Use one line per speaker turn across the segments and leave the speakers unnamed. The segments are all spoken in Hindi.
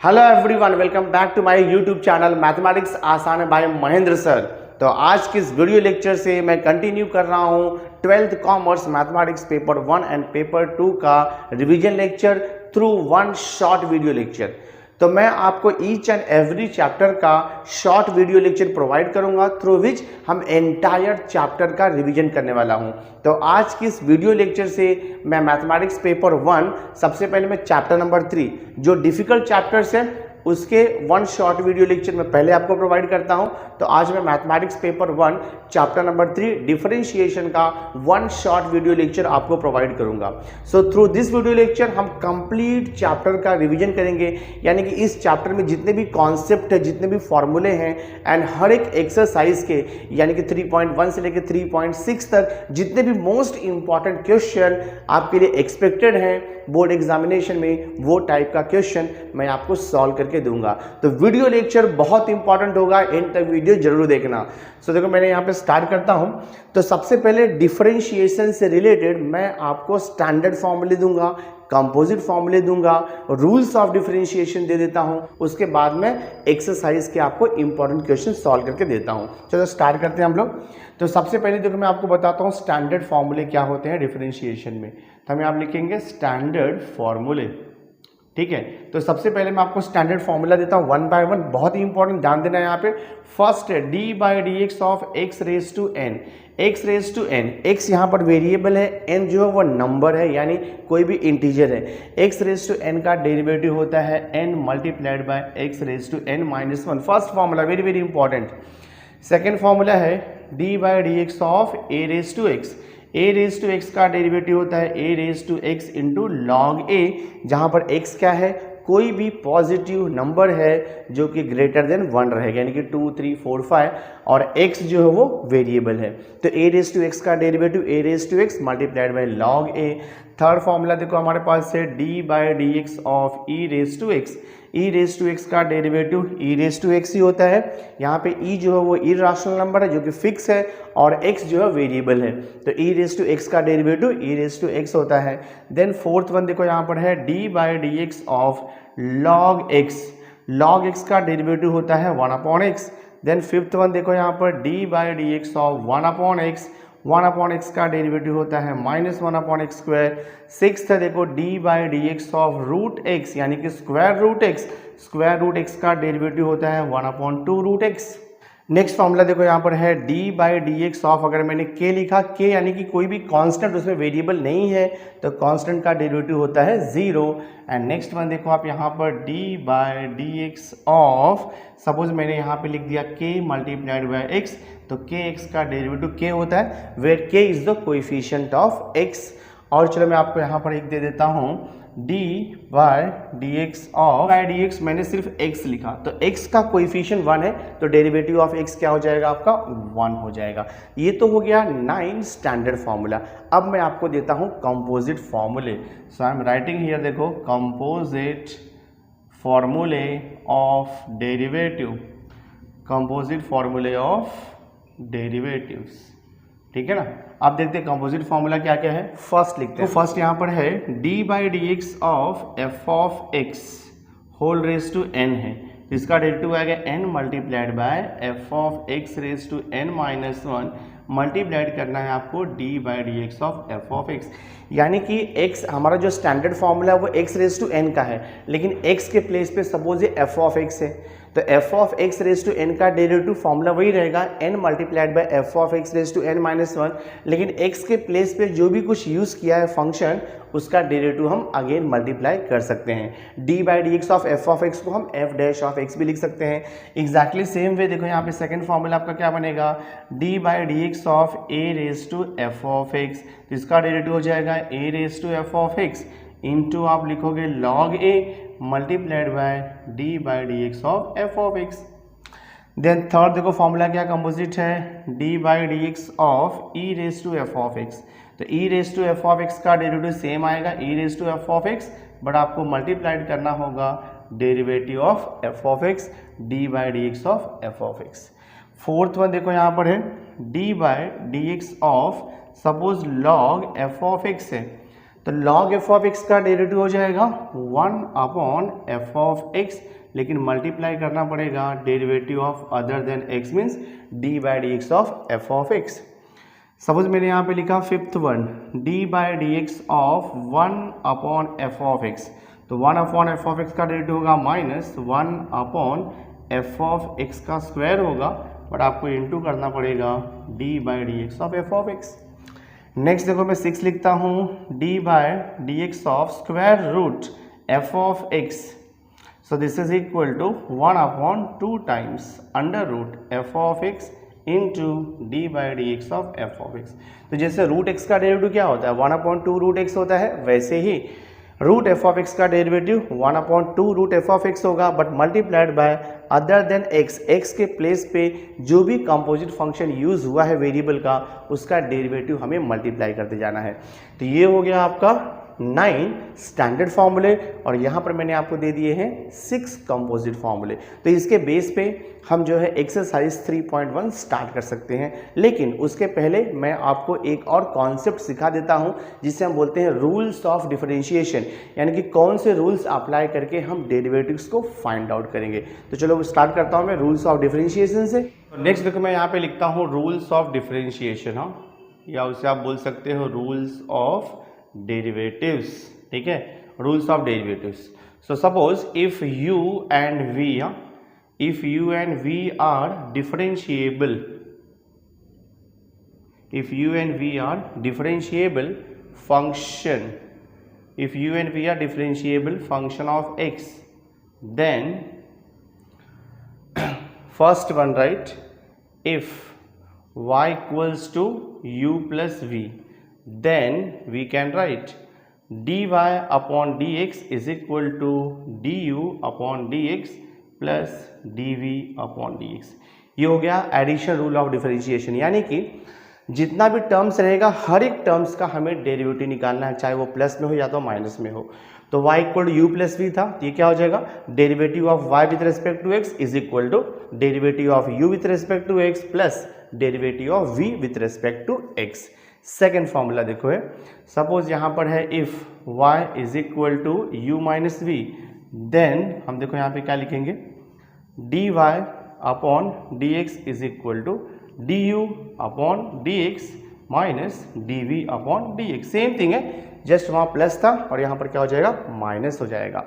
Hello everyone, welcome back to my YouTube channel mathematics आसान है बाय महेंद्र सर। तो आज की इस वीडियो लेक्चर से मैं कंटिन्यू कर रहा हूँ 12th commerce mathematics paper 1 and paper 2 का revision lecture through one short video lecture. तो मैं आपको ईच एंड एवरी चैप्टर का शॉर्ट वीडियो लेक्चर प्रोवाइड करूंगा थ्रू विच हम एंटायर चैप्टर का रिवीजन करने वाला हूं। तो आज की इस वीडियो लेक्चर से मैं मैथमेटिक्स पेपर 1 सबसे पहले मैं चैप्टर नंबर 3 जो डिफिकल्ट चैप्टर्स है उसके वन शॉर्ट वीडियो लेक्चर में पहले आपको प्रोवाइड करता हूं। तो आज मैं mathematics paper 1 chapter number 3 differentiation का वन शॉर्ट वीडियो लेक्चर आपको प्रोवाइड करूंगा। So through this video lecture हम कंप्लीट चैप्टर का रिवीजन करेंगे, यानी कि इस चैप्टर में जितने भी कॉन्सेप्ट है, जितने भी फॉर्मूले हैं एंड हर एक एक्सरसाइज के यानी कि 3.1 से लेकर 3.6 तक जितने भी मोस्ट इंपॉर्टेंट क्वेश्चन आपके लिए एक्सपेक्टेड हैं बोर्ड एग्जामिनेशन में, वो टाइप का क्वेश्चन मैं आपको सॉल्व करके दूंगा। तो वीडियो लेक्चर बहुत इंपॉर्टेंट होगा, एंड तक वीडियो जरूर देखना। सो देखो मैं यहाँ पे स्टार्ट करता हूँ। तो सबसे पहले डिफरेंशिएशन से रिलेटेड मैं आपको स्टैंडर्ड फॉर्मूले दूंगा, कंपोजिट फॉर्मूले दूंगा, रूल्स ऑफ डिफरेंशिएशन दे देता हूं, उसके बाद में एक्सरसाइज के आपको इंपॉर्टेंट क्वेश्चन सॉल्व करके देता हूं। चलो स्टार्ट करते हैं हम लोग। तो सबसे पहले देखो मैं आपको बताता हूं स्टैंडर्ड फॉर्मूले क्या होते हैं डिफरेंशिएशन में। तो हम यहाँ लिखेंगे स्टैंडर्ड फॉर्मूले, ठीक है। तो सबसे पहले मैं आपको स्टैंडर्ड फॉर्मूला देता हूं वन बाय वन, बहुत ही इंपॉर्टेंट, ध्यान देना है यहाँ पे। फर्स्ट है d by d x of x raise to n, x raise to n, x यहाँ पर वेरिएबल है, एन जो है वो नंबर है यानी कोई भी इंटीजर है। एक्स रेज टू एन का डेरिवेटिव होता है n multiplied by x raise to n minus one. First formula very very important. Second formula है d by d x of a raise to x, a raise to x का डेरिवेटिव होता है a raise to x into log a, जहां पर एक्स क्या है, कोई भी पॉजिटिव नंबर है जो कि ग्रेटर देन 1 रहेगा, यानी कि 2, 3, 4, 5, और x जो है वो वेरिएबल है। तो ए रेज टू एक्स का derivative a raise to x multiplied by log a. Third formula देखो हमारे पास है d by d x of e raise to x, e raise to x का derivative e raise to x ही होता है। यहाँ पे ई जो है वो इर्रेशनल नंबर है जो कि फिक्स है, और एक्स जो है वेरिएबल है। तो ई रेज टू एक्स का derivative e raise to x होता है। देन फोर्थ वन देखो यहाँ पर है d by d x of log x, log x का डेरिवेटिव होता है 1 upon x. Then fifth one देखो यहाँ पर d by d x of 1 upon x, 1 upon x का डेरिवेटिव होता है minus 1 upon x square. Sixth है देखो d by d x of root x यानी कि square root x, square root x का डेरिवेटिव होता है 1 upon 2 root x. Next formula देखो यहाँ पर है d by d x of, अगर मैंने के लिखा, के यानी कि कोई भी कांस्टेंट उसमें वेरिएबल नहीं है तो कांस्टेंट का डेरिवेटिव होता है 0। एंड नेक्स्ट वन देखो आप यहाँ पर d by d x of, suppose मैंने यहाँ पे लिख दिया के मल्टीप्लाइड बाय एक्स, तो के एक्स का डेरिवेटिव के होता है वेयर के is the coefficient of x. और चलो मैं आपको यहाँ पर एक दे देता हूँ D by d x of, by d x मैंने सिर्फ एक्स लिखा, तो एक्स का कोएफिशिएंट 1 है तो डेरिवेटिव ऑफ एक्स क्या हो जाएगा आपका 1 हो जाएगा। ये तो हो गया 9 स्टैंडर्ड फॉर्मूला। अब मैं आपको देता हूँ कंपोजिट फॉर्मूले। सो आई एम राइटिंग हियर, देखो कंपोजिट फॉर्मूले ऑफ डेरिवेटिव, कंपोजिट फॉर्मूले ऑफ डेरिवेटिव्स, ठीक है ना। आप देखते हैं कंपोजिट फॉर्मूला क्या क्या है। फर्स्ट लिखते हैं, तो फर्स्ट यहाँ पर है d by d x of f of x whole raise to n है, इसका डेरिवेटिव आएगा n multiplied by f of x raise to n minus 1, multiplied करना है आपको d by d x of f of x, यानी कि x हमारा जो स्टैंडर्ड फॉर्मूला है वो x रेज टू n का है, लेकिन x के प्लेस पे सपोज ये f ऑफ x है, तो f of x raise to n का डेरिवेटिव फॉर्मूला वही रहेगा n multiplied by f of x raise to n minus 1, लेकिन x के प्लेस पे जो भी कुछ यूज़ किया है फंक्शन उसका डेरिवेटिव हम अगेन मल्टीप्लाई कर सकते हैं। D by d x of f of x को हम एफ डैश ऑफ एक्स भी लिख सकते हैं। एग्जैक्टली सेम वे देखो यहाँ पे सेकंड फॉर्मूला आपका क्या बनेगा, d by d x of a raise to f of x, तो इसका डेरिवेटिव हो जाएगा a raise to f of x into आप लिखोगे log a multiplied by d by d x of f of x. Then third देखो फॉर्मूला क्या कंपोजिट है, d by d x of e raise to f of x, तो e raise to f of x का डेरिवेटिव सेम आएगा ई raise to f of x, but आपको मल्टीप्लाइड करना होगा derivative of f of x d by d x of f of x. Fourth one देखो यहाँ पर है d by d x of, suppose log f of x है, तो log f ऑफ x का डेरिवेटिव हो जाएगा 1 अपॉन f ऑफ x, लेकिन मल्टीप्लाई करना पड़ेगा derivative of other than x means d by d x of f of x। Suppose मैंने यहाँ पे लिखा fifth one d by d x of 1 upon f of x, तो 1 अपॉन f ऑफ x का डेरिवेटिव होगा minus 1 upon f of x का स्क्वायर होगा, बट आपको इंटू करना पड़ेगा d by d x of f of x। Next देखो मैं 6 लिखता हूँ d by d x of square root f of x, so this is equal to 1 upon 2 times under root f of x into d by d x of f of x। तो जैसे रूट x का डेरिवेटिव क्या होता है 1 अपॉन 2 रूट x होता है, वैसे ही रूट f ऑफ x का derivative 1 upon 2 root f of x होगा, but multiplied by other than x के प्लेस पे जो भी कंपोजिट फंक्शन यूज हुआ है वेरिएबल का, उसका डेरिवेटिव हमें मल्टीप्लाई करते जाना है। तो ये हो गया आपका 9 स्टैंडर्ड फॉर्मूले, और यहाँ पर मैंने आपको दे दिए हैं 6 कंपोजिट फॉर्मूले। तो इसके बेस पे हम जो है एक्सरसाइज 3.1 स्टार्ट कर सकते हैं, लेकिन उसके पहले मैं आपको एक और कॉन्सेप्ट सिखा देता हूँ जिसे हम बोलते हैं रूल्स ऑफ डिफरेंशिएशन, यानी कि कौन से रूल्स अप्लाई करके हम डेरिवेटिव्स को फाइंड आउट करेंगे। तो चलो स्टार्ट करता हूँ मैं रूल्स ऑफ डिफरेंशिएशन से। नेक्स्ट देखो मैं यहाँ पे लिखता हूँ रूल्स ऑफ डिफरेंशिएशन, हाँ, या उसे आप बोल सकते हो रूल्स ऑफ डेरिवेटिव्स, ठीक है, rules of derivatives. So suppose if u and v, if u and v are differentiable, if u and v are differentiable function, if u and v are differentiable function of x, then first one, right, if y equals to u plus v, then we can write dy upon dx is equal to du upon dx plus dv upon dx। ये हो गया एडिशन रूल ऑफ डिफरेंशिएशन, यानी कि जितना भी टर्म्स रहेगा हर एक टर्म्स का हमें डेरिवेटिव निकालना है, चाहे वो प्लस में हो या तो माइनस में हो। तो y equal to u plus v था, ये क्या हो जाएगा derivative of y with respect to x is equal to derivative of u with respect to x plus derivative of v with respect to x। Second formula देखो है, सपोज यहाँ पर है if y is equal to u minus v, then हम देखो यहाँ पे क्या लिखेंगे dy upon dx is equal to du upon dx minus dv upon dx। Same thing है, जस्ट वहाँ प्लस था और यहाँ पर क्या हो जाएगा माइनस हो जाएगा।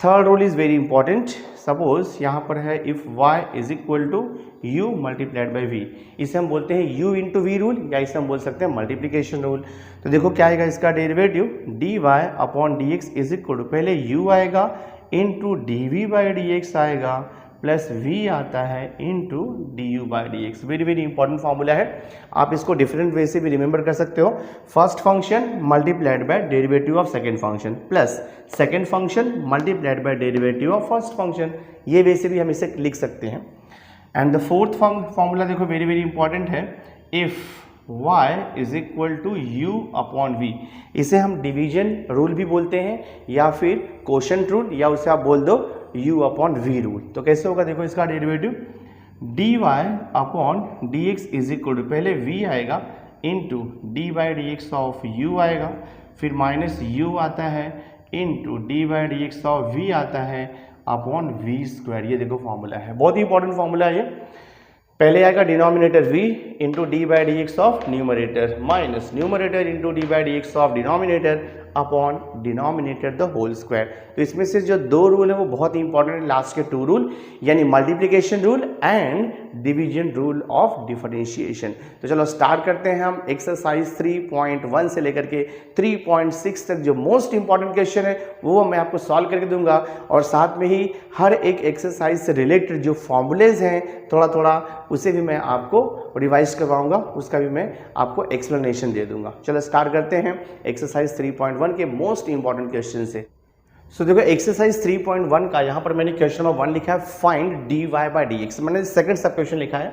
Third rule is very important, suppose यहाँ पर है if y is equal to u multiplied by v, इसे हम बोलते हैं u इंटू वी रूल, या इसे हम बोल सकते हैं मल्टीप्लीकेशन रूल। तो देखो क्या आएगा इसका derivative dy upon d x is equal to पहले u आएगा into d v by d x आएगा प्लस v आता है into d u by d x. Very very important formula है, आप इसको डिफरेंट वे से भी रिमेंबर कर सकते हो। First function multiplied by derivative of second function plus second function multiplied by derivative of first function, ये वे से भी हम इसे लिख सकते हैं। एंड द फोर्थ फॉर्मूला देखो वेरी वेरी इंपॉर्टेंट है, if y is equal to u upon v, इसे हम डिवीजन रूल भी बोलते हैं या फिर कोशेंट रूल, या उसे आप बोल दो u अपॉन v रूल। तो कैसे होगा देखो इसका derivative dy upon dx is equal to पहले v आएगा into d by d x of u आएगा, फिर माइनस u आता है into d by d x of v आता है अपॉन v स्क्वायर। ये देखो फॉर्मूला है, बहुत ही इंपॉर्टेंट फॉर्मूला है ये। पहले आएगा denominator v into d by d x of numerator minus numerator into d by d x of denominator upon denominator the whole square. तो इसमें से जो दो रूल है वो बहुत ही इंपॉर्टेंट है, लास्ट के टू रूल, यानी multiplication rule and division rule of differentiation. तो चलो स्टार्ट करते हैं हम एक्सरसाइज 3.1 से लेकर के 3.6 तक। जो मोस्ट इंपॉर्टेंट क्वेश्चन है वो मैं आपको सॉल्व करके दूंगा, और साथ में ही हर एक एक्सरसाइज से रिलेटेड जो फॉर्मूलेज हैं थोड़ा थोड़ा उसे भी मैं आपको रिवाइज करवाऊंगा, उसका भी मैं आपको एक्सप्लेनेशन दे दूंगा। चलो स्टार्ट करते हैं एक्सरसाइज 3.1 के मोस्ट इंपॉर्टेंट क्वेश्चन से। सो देखो एक्सरसाइज 3.1 का यहाँ पर मैंने क्वेश्चन नंबर 1 लिखा है find dy by d x, मैंने सेकंड सब क्वेश्चन लिखा है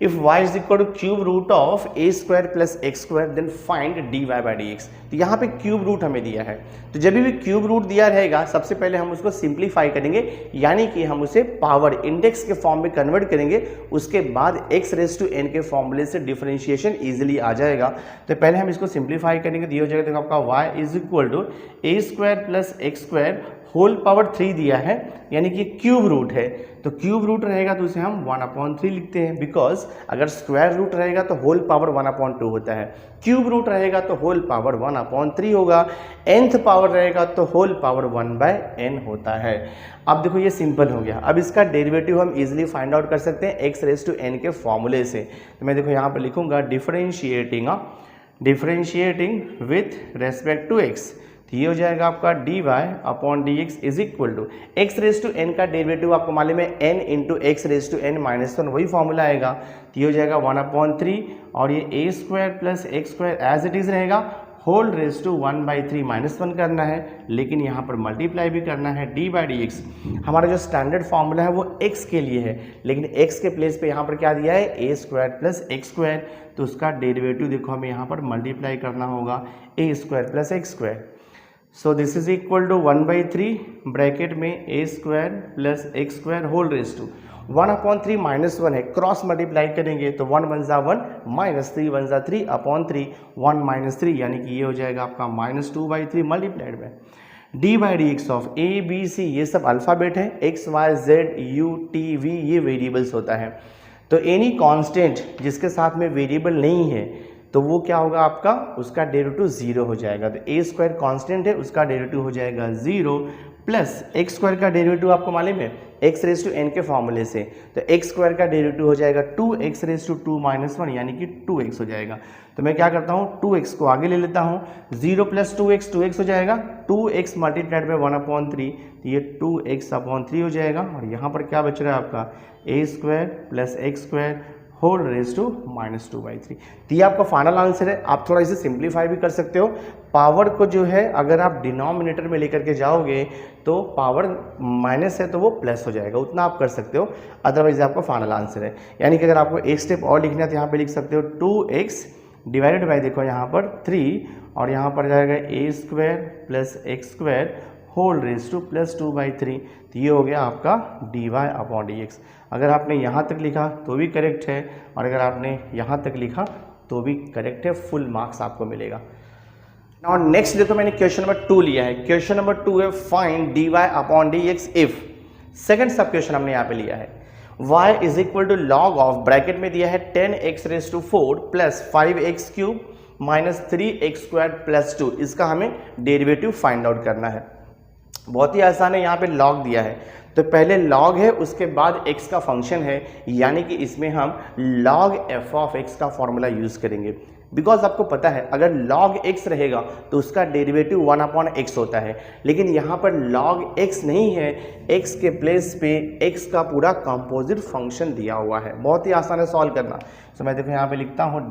if y is equal to cube root of a square plus x square then find dy by d x. तो यहाँ पे क्यूब रूट हमें दिया है, तो जब भी क्यूब रूट दिया रहेगा सबसे पहले हम उसको सिंप्लीफाई करेंगे, यानी कि हम उसे पावर इंडेक्स के फॉर्म में कन्वर्ट करेंगे, उसके बाद x रेज टू n के फॉर्मूले से डिफरेंशिएशन इजीली आ जाएगा। तो पहले हम इसको सिंप्लीफाई करेंगे, दिया हो जाएगा देखो आपका y is equal to a square plus x square whole power 3 दिया है, यानी कि क्यूब रूट है, तो क्यूब रूट रहेगा तो उसे हम 1/3 लिखते हैं, बिकॉज अगर स्क्वायर रूट रहेगा तो होल पावर 1/2 होता है, क्यूब रूट रहेगा तो होल पावर 1/3 होगा, nth पावर रहेगा तो होल पावर 1/n होता है। अब देखो ये सिंपल हो गया, अब इसका डेरिवेटिव हम इजीली फाइंड आउट कर सकते हैं x रेज टू n के फॉर्मूले से। तो मैं देखो यहाँ पर लिखूंगा differentiating with respect to x, तो ये हो जाएगा आपका dy upon d x is equal to x raise to n का डेरिवेटिव आपको मालूम है n into x raise to n minus 1, वही फॉर्मूला आएगा, तो ये हो जाएगा 1/3 और ये a square plus x square as it is रहेगा, होल रेज टू 1/3 माइनस 1 करना है, लेकिन यहाँ पर मल्टीप्लाई भी करना है, डी बाई डी एक्स। हमारा जो स्टैंडर्ड फॉर्मूला है वो x के लिए है, लेकिन x के प्लेस पे यहाँ पर क्या दिया है, ए स्क्वायर प्लस एक्स स्क्वायर, तो उसका डेरिवेटिव देखो हमें यहाँ पर मल्टीप्लाई करना होगा a square plus x square. So this is equal to 1/3 bracket में a square plus x square whole raise to 1/3 minus 1 है, क्रॉस मल्टीप्लाई करेंगे तो 1 1 जा 1 माइनस 3 1 जा 3/3 1 माइनस 3, यानी कि ये हो जाएगा आपका -2/3 मल्टीप्लाइड में d by d x of a b c, ये सब अल्फ़ाबेट है, x y z u t v ये वेरिएबल्स होता है। तो एनी कांस्टेंट जिसके साथ में वेरिएबल नहीं है तो वो क्या होगा आपका, उसका डेरिवेटिव 0 हो जाएगा। तो ए स्क्वायर कांस्टेंट है, उसका डेरिवेटिव हो जाएगा 0 प्लस एक्स स्क्वायर का डेरिवेटिव आपको मालूम है एक्स रेज टू एन के फॉर्मूले से, तो एक्स स्क्वायर का डेरिवेटिव हो जाएगा 2x रेज टू 2 माइनस 1, यानी कि 2x हो जाएगा। तो मैं क्या करता हूँ 2x को आगे ले लेता हूँ, 0 प्लस 2x हो जाएगा, 2x मल्टीप्लाइड बाई 1/3, तो ये 2x/3 हो जाएगा, और यहाँ पर क्या बच रहा है आपका a square plus x square whole raise to -2/3। तो ये आपका फाइनल आंसर है। आप थोड़ा इसे सिंप्लीफाई भी कर सकते हो, पावर को जो है अगर आप डिनोमिनेटर में लेकर के जाओगे तो पावर माइनस है तो वो प्लस हो जाएगा, उतना आप कर सकते हो, अदरवाइज आपका फाइनल आंसर है। यानी कि अगर आपको एक स्टेप और लिखना है तो यहाँ पे लिख सकते हो 2x डिवाइडेड बाई देखो यहाँ पर 3 और यहाँ पर जाएगा a square plus x square whole raise to +2/3, तो ये हो गया आपका dy अपॉन डी एक्स। अगर आपने यहाँ तक लिखा तो भी करेक्ट है, और अगर आपने यहाँ तक लिखा तो भी करेक्ट है, फुल मार्क्स आपको मिलेगा। नाउ नेक्स्ट देखो मैंने क्वेश्चन नंबर 2 लिया है, क्वेश्चन नंबर 2 है find dy upon d x if, second sub question हमने यहाँ पे लिया है y is equal to log of, bracket में दिया है 10x raise to 4 plus 5x cube minus 3x square plus 2, इसका हमें डेरिवेटिव फाइंड आउट करना है। बहुत ही आसान है, यहाँ पे लॉग दिया है तो पहले लॉग है उसके बाद x का फंक्शन है, यानी कि इसमें हम log f ऑफ x का फॉर्मूला यूज करेंगे, बिकॉज आपको पता है अगर log x रहेगा तो उसका डेरिवेटिव 1/x होता है, लेकिन यहाँ पर log x नहीं है, x के प्लेस पे x का पूरा कंपोजिट फंक्शन दिया हुआ है। बहुत ही आसान है सॉल्व करना। तो मैं देखो यहाँ पे लिखता हूँ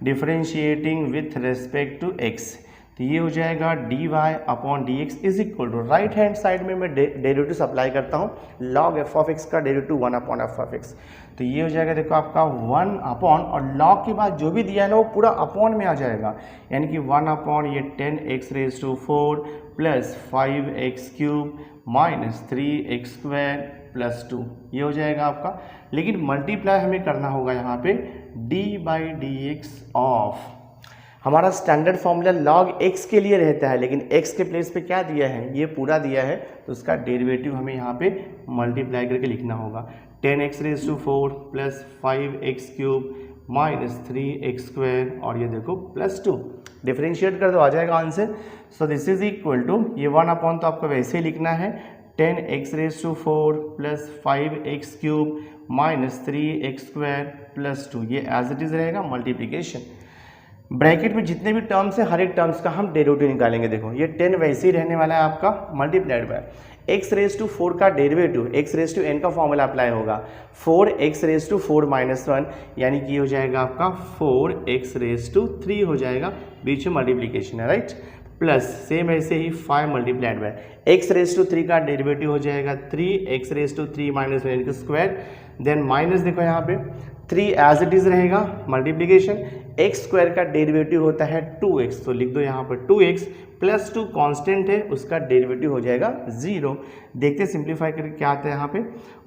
differentiating with respect to x, तो ये हो जाएगा dy upon d x is equal to, right hand side में मैं डेरिवेटिव अप्लाई करता हूँ, log f ऑफ x का डेरिवेटिव 1/f ऑफ x, तो ये हो जाएगा देखो आपका 1 अपॉन, और log के बाद जो भी दिया है ना वो पूरा अपॉन में आ जाएगा, यानी कि 1 ये 10x raise to 4 plus 5x cube minus 3x square plus 2, ये हो जाएगा आपका। लेकिन मल्टीप्लाई हमें करना होगा यहाँ पे D by d x of, हमारा स्टैंडर्ड फॉर्मूला log x के लिए रहता है, लेकिन x के प्लेस पे क्या दिया है, ये पूरा दिया है, तो उसका डेरिवेटिव हमें यहाँ पे मल्टीप्लाई करके लिखना होगा 10x raise to 4 plus 5x cube minus 3x square, और ये देखो प्लस 2, डिफरेंशिएट कर दो आ जाएगा answer. So this is equal to, ये 1 तो आपको वैसे ही लिखना है 10x raise to 4 plus 5x cube minus 3x square plus 2, ये एज इट इज रहेगा मल्टीप्लीकेशन। ब्रैकेट में जितने भी टर्म्स हैं हर एक टर्म्स का हम डेरिवेटिव निकालेंगे। देखो ये 10 वैसे ही रहने वाला है आपका, multiplied by x raise to 4 का derivative x raise to n का फॉर्मूला अप्लाई होगा 4x रेज टू 4 माइनस 1, यानी कि हो जाएगा आपका 4x रेज टू 3 हो जाएगा, बीच में मल्टीप्लीकेशन है राइट, प्लस सेम ऐसे ही 5 multiplied by x raise to 3 का डेरिवेटिव हो जाएगा 3x रेज टू 3 माइनस 1 का स्क्वायर, देन माइनस देखो यहाँ पे 3 एज इट इज रहेगा, मल्टीप्लीकेशन एक्स स्क्वायर का डेरिवेटिव होता है 2x, तो लिख दो यहाँ पर 2x प्लस 2 कांस्टेंट है, उसका डेरिवेटिव हो जाएगा 0। देखते सिंप्लीफाई करके क्या आता है यहाँ पे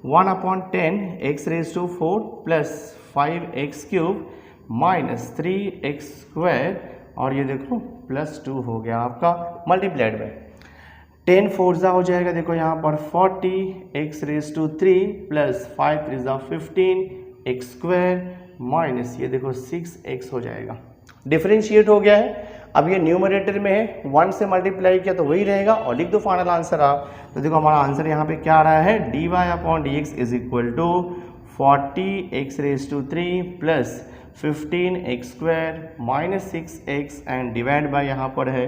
1/10 x raise to 4 plus 5x cube minus 3x square, और ये देखो प्लस 2 हो गया आपका मल्टीप्लाइड बाय 10 4 हो जाएगा, देखो यहाँ पर 40 x raise to 3 plus 5 3 15 x square minus ये देखो 6x हो जाएगा। डिफरेंशिएट हो गया है, अब ये न्यूमरेटर में है, 1 से मल्टीप्लाई किया तो वही रहेगा और लिख दो फाइनल आंसर आप। तो देखो हमारा आंसर यहाँ पे क्या आ रहा है, dy/dx is equal to 40x raise to 3 plus 15x square minus 6x and divide by यहाँ पर है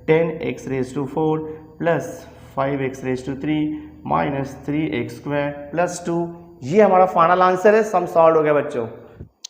10x raise to 4 plus 5x raise to 3 minus 3x square plus 2। ये हमारा फाइनल आंसर है, सम सॉल्व हो गया बच्चों।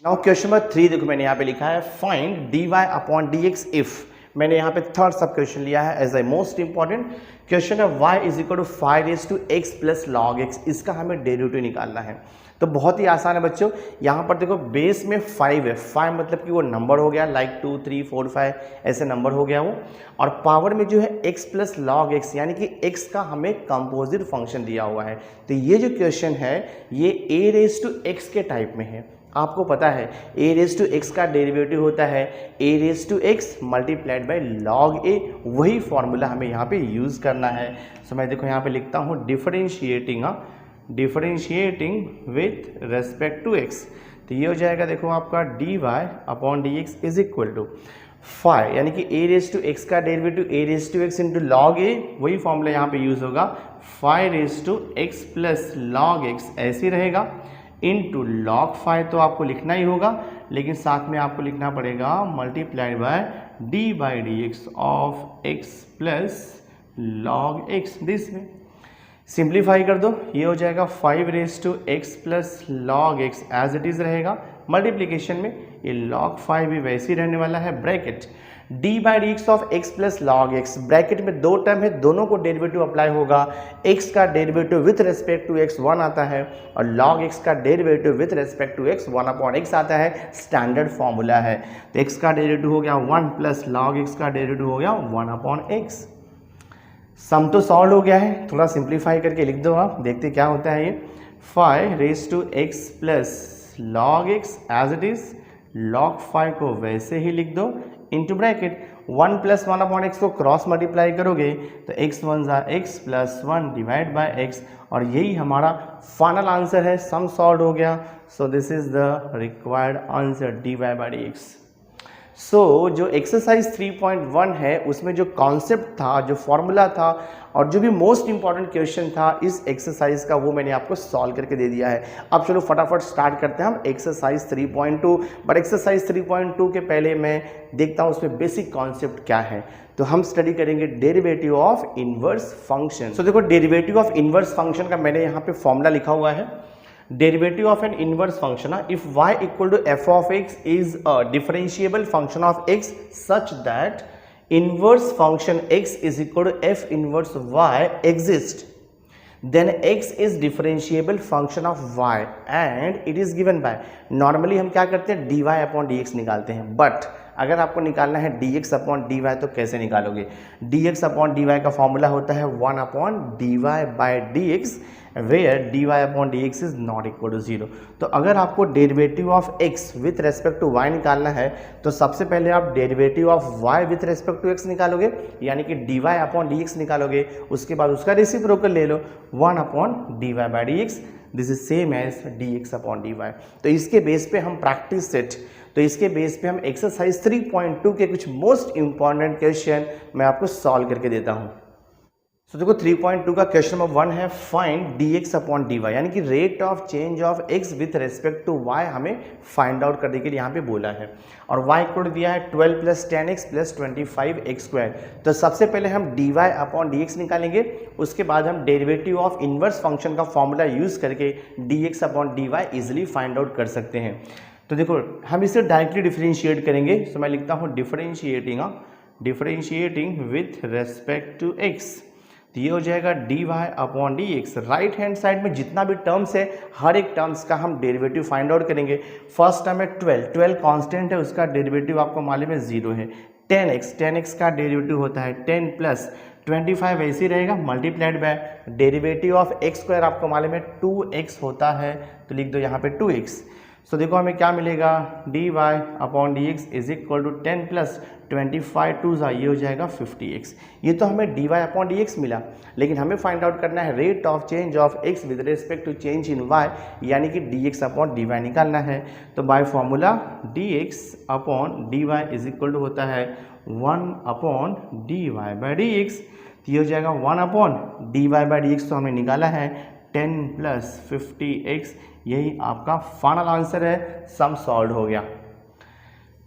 नाउ क्वेश्चन नंबर 3 देखो मैंने यहाँ पे लिखा है फाइंड dy/dx इफ, मैंने यहाँ पे थर्ड सब क्वेश्चन लिया है as a most important question है, y इज इक्वल टू 5x प्लस log x, इसका हमें डेरिवेटिव निकालना है। तो बहुत ही आसान है बच्चों, यहाँ पर देखो बेस में 5 है, 5 मतलब कि वो नंबर हो गया लाइक 2 3 4 5 ऐसे नंबर हो गया वो, और पावर में जो है x प्लस log x यानी कि x का हमें कंपोजिट फंक्शन दिया हुआ है। तो ये जो क्वेश्चन है ये a रेज टू x के टाइप में है। आपको पता है a रेज टू x का डेरिवेटिव होता है a raise to x multiplied by log a, वही फॉर्मूला हमें यहाँ पे यूज़ करना है। सो मैं देखो यहाँ पे लिखता हूँ differentiating with respect to x, तो ये हो जाएगा देखो आपका dy/dx इज इक्वल टू 5 यानी कि a रेज टू x का derivative a raise to x into log a, वही फॉर्मूला यहाँ पे यूज़ होगा 5 raise to x plus log x ऐसे रहेगा इनटू log 5, तो आपको लिखना ही होगा, लेकिन साथ में आपको लिखना पड़ेगा multiplied by d/dx of x plus log x। This में सिंप्लीफाई कर दो, ये हो जाएगा 5 raise to x plus log x as it is रहेगा, मल्टीप्लीकेशन में ये log 5 भी वैसे ही रहने वाला है, bracket d/dx of x plus log x, bracket में दो टर्म है, दोनों को डेरिवेटिव अप्लाई होगा। x का derivative with respect to x 1 आता है और log x का derivative with respect to x 1/x आता है, स्टैंडर्ड फॉर्मूला है। तो x का डेरिवेटिव हो गया 1 प्लस log x का डेरिवेटिव हो गया 1/x। सम तो सॉल्व हो गया है, थोड़ा सिंप्लीफाई करके लिख दो आप, देखते क्या होता है ये 5 raise to x plus log x as it is, log 5 को वैसे ही लिख दो इंटू ब्रैकेट 1 प्लस 1/x को क्रॉस मल्टीप्लाई करोगे तो x 1 x plus 1 divide by x, और यही हमारा फाइनल आंसर है, सम सॉल्व हो गया। सो this is the required answer dy/dx। सो जो एक्सरसाइज 3.1 है उसमें जो कॉन्सेप्ट था, जो फॉर्मूला था और जो भी मोस्ट इंपॉर्टेंट क्वेश्चन था इस एक्सरसाइज का, वो मैंने आपको सॉल्व करके दे दिया है। अब चलो फटाफट स्टार्ट करते हैं हम एक्सरसाइज 3.2, बट एक्सरसाइज 3.2 के पहले मैं देखता हूँ उसमें बेसिक कॉन्सेप्ट क्या है। तो हम स्टडी करेंगे डेरिवेटिव ऑफ इनवर्स फंक्शन। सो देखो डेरिवेटिव ऑफ इनवर्स फंक्शन का मैंने यहाँ पे फॉर्मूला लिखा हुआ है, derivative of an inverse function, if y equal to f of x is a differentiable function of x such that inverse function x is equal to f inverse y exist, then x is differentiable function of y and it is given by, normally हम क्या करते हैं dy/dx निकालते हैं, बट अगर आपको निकालना है dx/dy तो कैसे निकालोगे, dx/dy का फॉर्मूला होता है 1/dy/dx where dy/dx is not equal to 0। तो अगर आपको derivative of x with respect to y निकालना है तो सबसे पहले आप derivative of y with respect to x निकालोगे, यानी कि dy/dx निकालोगे, उसके बाद उसका रेसिप्रोकल ले लो 1/dy/dx, this is same as dx/dy। तो इसके बेस पे हम प्रैक्टिस सेट, तो इसके बेस पे हम एक्सरसाइज 3.2 के कुछ मोस्ट इंपॉर्टेंट क्वेश्चन मैं आपको सॉल्व करके देता हूँ। तो देखो 3.2 का क्वेश्चन नंबर 1 है फाइंड dx/dy, यानी कि rate of change of x with respect to y हमें फाइंड आउट करने के लिए यहाँ पे बोला है, और y इक्वल दिया है 12 plus 10x plus 25x square. तो सबसे पहले हम dy/dx निकालेंगे, उसके बाद हम डेरिवेटिव ऑफ इनवर्स फंक्शन का फॉर्मूला यूज करके dx/dy इजिली फाइंड आउट कर सकते हैं। तो देखो हम इसे डायरेक्टली डिफरेंशिएट करेंगे, तो मैं लिखता हूँ differentiating with respect to x। तो ये हो जाएगा dy upon dx। Right hand side में जितना भी टर्म्स है हर एक टर्म्स का हम डेरिवेटिव फाइंड आउट करेंगे। फर्स्ट टर्म है 12 कांस्टेंट है, उसका डेरिवेटिव आपको मालूम है 0 है। 10x का डेरिवेटिव होता है 10 प्लस 25 ऐसे ही रहेगा multiplied by derivative of x square आपको मालूम है 2x होता है, तो लिख दो यहाँ पे 2x। सो देखो हमें क्या मिलेगा, dy upon d x is equal to 10 plus 25 to ये हो जाएगा 50x। ये तो हमें dy अपॉन डी एक्स मिला, लेकिन हमें फाइंड आउट करना है rate of change of x with respect to change in y, यानी कि dx अपॉन dy निकालना है। तो by formula dx upon dy is equal to होता है 1 अपॉन dy बाई dx। तो ये हो जाएगा 1 अपॉन dy बाई dx, तो हमने निकाला है 10 प्लस 50x, यही आपका फाइनल आंसर है। सम सॉल्व हो गया।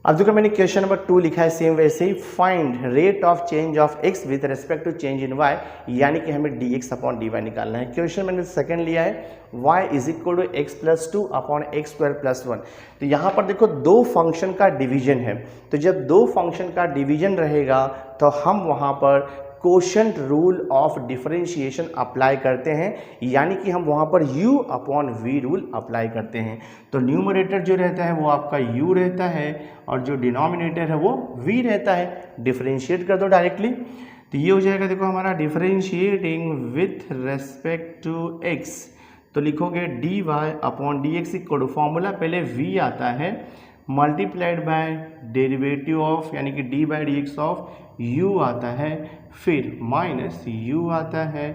अब देखो मैंने क्वेश्चन नंबर 2 लिखा है सेम वैसे ही, find rate of change of x with respect to change in y, यानी कि हमें dx अपॉन dy निकालना है। क्वेश्चन मैंने सेकंड लिया है y is equal to x plus 2 upon x square plus 1। तो यहाँ पर देखो दो फंक्शन का डिवीजन है, तो जब दो फंक्शन का डिवीजन रहेगा तो हम वहाँ पर quotient rule of differentiation apply करते हैं, यानी कि हम वहाँ पर u upon v rule apply करते हैं। तो न्यूमरेटर जो रहता है वो आपका u रहता है और जो डिनोमिनेटर है वो v रहता है। डिफरेंशिएट कर दो डायरेक्टली, तो ये हो जाएगा देखो हमारा differentiating with respect to x, तो लिखोगे dy upon dx equal to formula पहले v आता है मल्टीप्लाइड बाय डेरिवेटिव ऑफ यानी कि D by d x of u आता है, फिर माइनस u आता है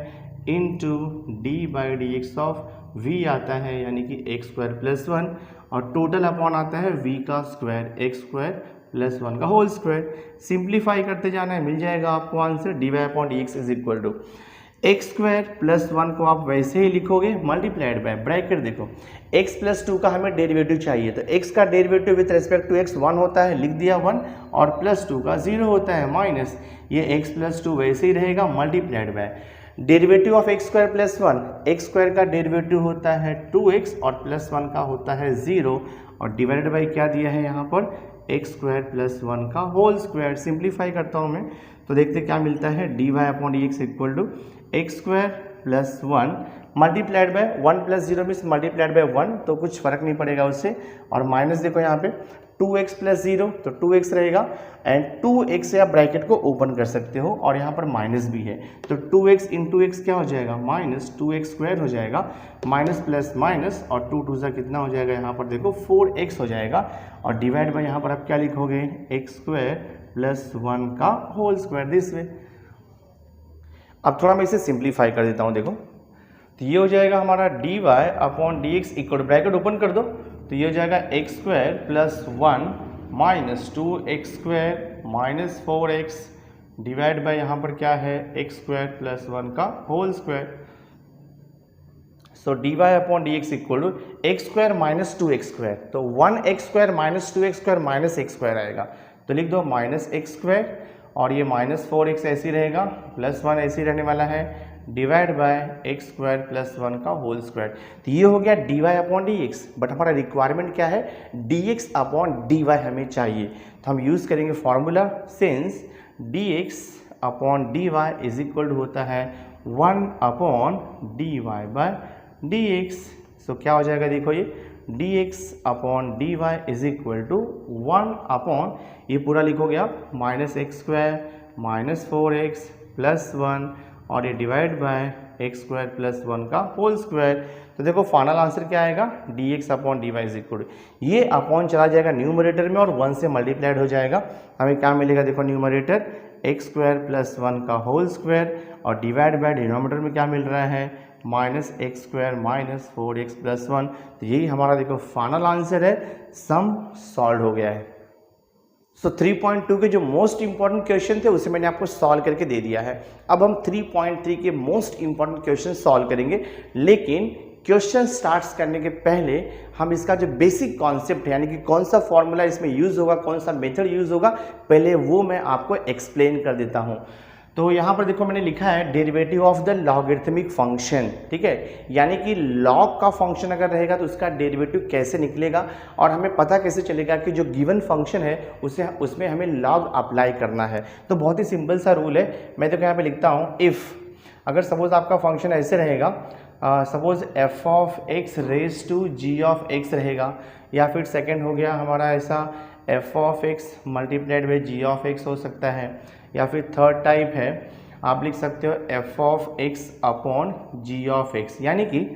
into d by d x of v आता है यानी कि एक्स स्क्वायर प्लस 1, और टोटल अपॉन आता है v का स्क्वायर एक्स स्क्वायर प्लस 1 का होल स्क्वायर। सिंप्लीफाई करते जाना है, मिल जाएगा आपको answer d y upon d x is equal to x square plus 1 को आप वैसे ही लिखोगे मल्टीप्लाइड बाय ब्रैकेट देखो x प्लस 2 का हमें डेरिवेटिव चाहिए, तो x का derivative with respect to x 1 होता है, लिख दिया 1, और प्लस 2 का 0 होता है माइनस ये x प्लस 2 वैसे ही रहेगा multiplied by derivative of x square plus 1। X square का डेरिवेटिव होता है 2x और प्लस 1 का होता है 0, और डिवाइडेड बाई क्या दिया है यहाँ पर एक्स स्क्वायर प्लस 1 का होल स्क्वायर। सिंप्लीफाई करता हूँ मैं, तो देखते क्या मिलता है d y upon d x equal to x square plus 1 multiplied by 1 plus 0 means multiplied by 1, तो कुछ फर्क नहीं पड़ेगा उससे, और माइनस देखो यहाँ पे 2x प्लस 0 तो 2x रहेगा, एंड 2x से आप ब्रैकेट को ओपन कर सकते हो और यहाँ पर माइनस भी है, तो 2x इंटू एक्स क्या हो जाएगा माइनस 2x स्क्वायर हो जाएगा, माइनस प्लस माइनस और 2 2 सा कितना हो जाएगा यहाँ पर देखो 4x हो जाएगा, और डिवाइड बाय यहाँ पर आप क्या लिखोगे एक्स स्क्वायर प्लस 1 का होल स्क्वायर दिस वे। अब थोड़ा मैं इसे सिंप्लीफाई कर देता हूँ, देखो तो ये हो जाएगा हमारा d y upon d x equal bracket open कर दो, तो ये हो जाएगा x square plus 1 minus 2x square minus 4x divide by यहाँ पर क्या है एक्स स्क्वायर प्लस 1 का whole square. So d y upon d x equal to x square minus 2x square, तो 1x square minus 2x square minus x square आएगा, तो लिख दो माइनस एक्स स्क्वायर, और ये माइनस 4x ऐसे ही रहेगा, प्लस 1 ऐसे ही रहने वाला है, divide by x square plus 1 का होल स्क्वायर। तो ये हो गया d y upon d x, but हमारा रिक्वायरमेंट क्या है d x upon d y हमें चाहिए, तो हम यूज़ करेंगे formula since d x upon d y is equal to होता है 1 upon d y by d x. So क्या हो जाएगा देखो ये d x upon d y is equal to 1 upon ये पूरा लिखोगे आप minus x square minus 4x plus 1 और ये divide by x square plus 1 का होल स्क्वायर। तो देखो फाइनल आंसर क्या आएगा d x upon d y is equal to, ये अपॉन चला जाएगा न्यूमरेटर में और 1 से मल्टीप्लाइड हो जाएगा, हमें क्या मिलेगा देखो न्यूमरेटर एक्स स्क्वायर प्लस 1 का होल स्क्वायर, और डिवाइड बाय डिनोमिनेटर में क्या मिल रहा है minus x square minus 4x plus 1। तो यही हमारा देखो फाइनल आंसर है, सम सॉल्व हो गया है। सो 3.2 के जो मोस्ट इंपॉर्टेंट क्वेश्चन थे उसे मैंने आपको सॉल्व करके दे दिया है। अब हम 3.3 के मोस्ट इंपॉर्टेंट क्वेश्चन सॉल्व करेंगे, लेकिन क्वेश्चन स्टार्ट्स करने के पहले हम इसका जो बेसिक कॉन्सेप्ट है यानी कि कौन सा फॉर्मूला इसमें यूज़ होगा, कौन सा मेथड यूज़ होगा, पहले वो मैं आपको एक्सप्लेन कर देता हूँ। तो यहाँ पर देखो मैंने लिखा है derivative of the logarithmic function, ठीक है, यानी कि लॉग का फंक्शन अगर रहेगा तो उसका डेरिवेटिव कैसे निकलेगा और हमें पता कैसे चलेगा कि जो गिवन फंक्शन है उसमें हमें लॉग अप्लाई करना है। तो बहुत ही सिंपल सा रूल है, मैं तो यहाँ पे लिखता हूँ इफ़ अगर सपोज आपका फंक्शन ऐसे रहेगा, suppose f of x raise to g of x रहेगा, या फिर सेकंड हो गया हमारा ऐसा f of x multiplied by g of x हो सकता है, या फिर थर्ड टाइप है आप लिख सकते हो f of x upon g of x. यानी कि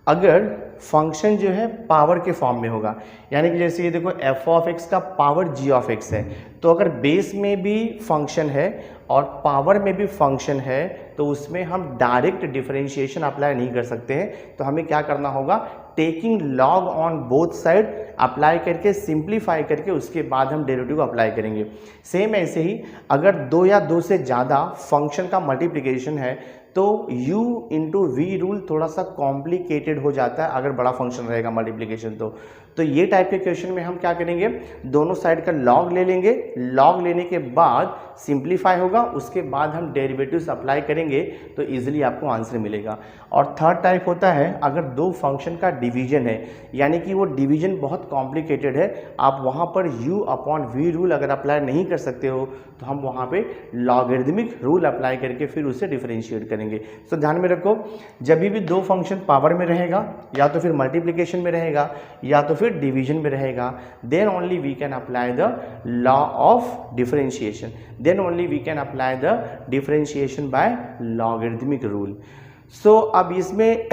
अगर फंक्शन जो है पावर के फॉर्म में होगा, यानी कि जैसे ये देखो एफ ऑफ एक्स का पावर जी ऑफ एक्स है, तो अगर बेस में भी फंक्शन है और पावर में भी फंक्शन है तो उसमें हम डायरेक्ट डिफरेंशिएशन अप्लाई नहीं कर सकते हैं। तो हमें क्या करना होगा, taking log on both side apply करके सिंप्लीफाई करके उसके बाद हम डेरिवेटिव अप्लाई करेंगे। सेम ऐसे ही अगर दो या दो से ज़्यादा फंक्शन का मल्टीप्लिकेशन है तो u इंटू वी रूल थोड़ा सा कॉम्प्लिकेटेड हो जाता है अगर बड़ा फंक्शन रहेगा मल्टीप्लिकेशन। तो ये टाइप के क्वेश्चन में हम क्या करेंगे, दोनों साइड का लॉग ले लेंगे, लॉग लेने के बाद सिंप्लीफाई होगा, उसके बाद हम डेरिवेटिव्स अप्लाई करेंगे तो इजीली आपको आंसर मिलेगा। और थर्ड टाइप होता है अगर दो फंक्शन का डिवीजन है, यानी कि वो डिवीजन बहुत कॉम्प्लिकेटेड है, आप वहाँ पर u अपॉन वी रूल अगर अप्लाई नहीं कर सकते हो तो हम वहाँ पे लॉगरिदमिक रूल अप्लाई करके फिर उसे डिफरेंशिएट करेंगे। तो ध्यान में रखो, जब भी दो फंक्शन पावर में रहेगा या तो फिर मल्टीप्लिकेशन में रहेगा या तो फिर डिवीजन में रहेगा, then only we can apply the law of differentiation, then only we can apply the differentiation by logarithmic rule. So अब इसमें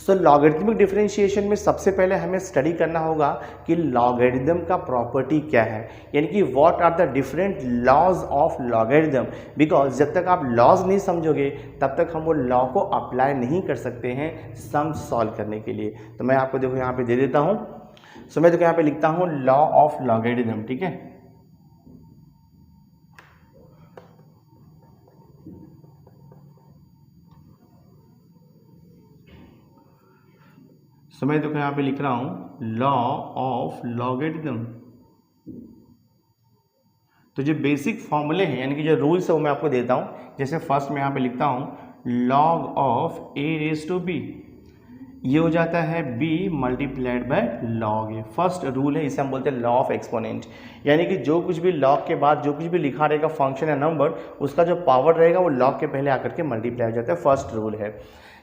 लॉगरिदमिक डिफरेंशिएशन में सबसे पहले हमें स्टडी करना होगा कि लॉगरिदम का प्रॉपर्टी क्या है, यानी कि what are the different laws of logarithm. Because जब तक आप लॉज नहीं समझोगे तब तक हम वो लॉ को अप्लाई नहीं कर सकते हैं सम सॉल्व करने के लिए। तो मैं आपको देखो यहाँ पे दे देता हूँ। सो मैं देखो यहाँ पे लिखता हूँ लॉ ऑफ लॉगरिदम, ठीक है। सो मैं देखो यहाँ पे लिख रहा हूँ लॉ ऑफ लॉगरिदम। तो जो बेसिक फॉर्मूले हैं यानी कि जो रूल्स है वो मैं आपको देता हूँ। जैसे फर्स्ट मैं यहाँ पे लिखता हूँ log of a raise to b, ये हो जाता है b multiplied by log a. First rule है, इसे हम बोलते हैं लॉ ऑफ एक्सपोनेंट, यानी कि जो कुछ भी लॉग के बाद जो कुछ भी लिखा रहेगा फंक्शन या नंबर, उसका जो पावर रहेगा वो लॉग के पहले आकर के मल्टीप्लाई हो जाता है। फर्स्ट रूल है।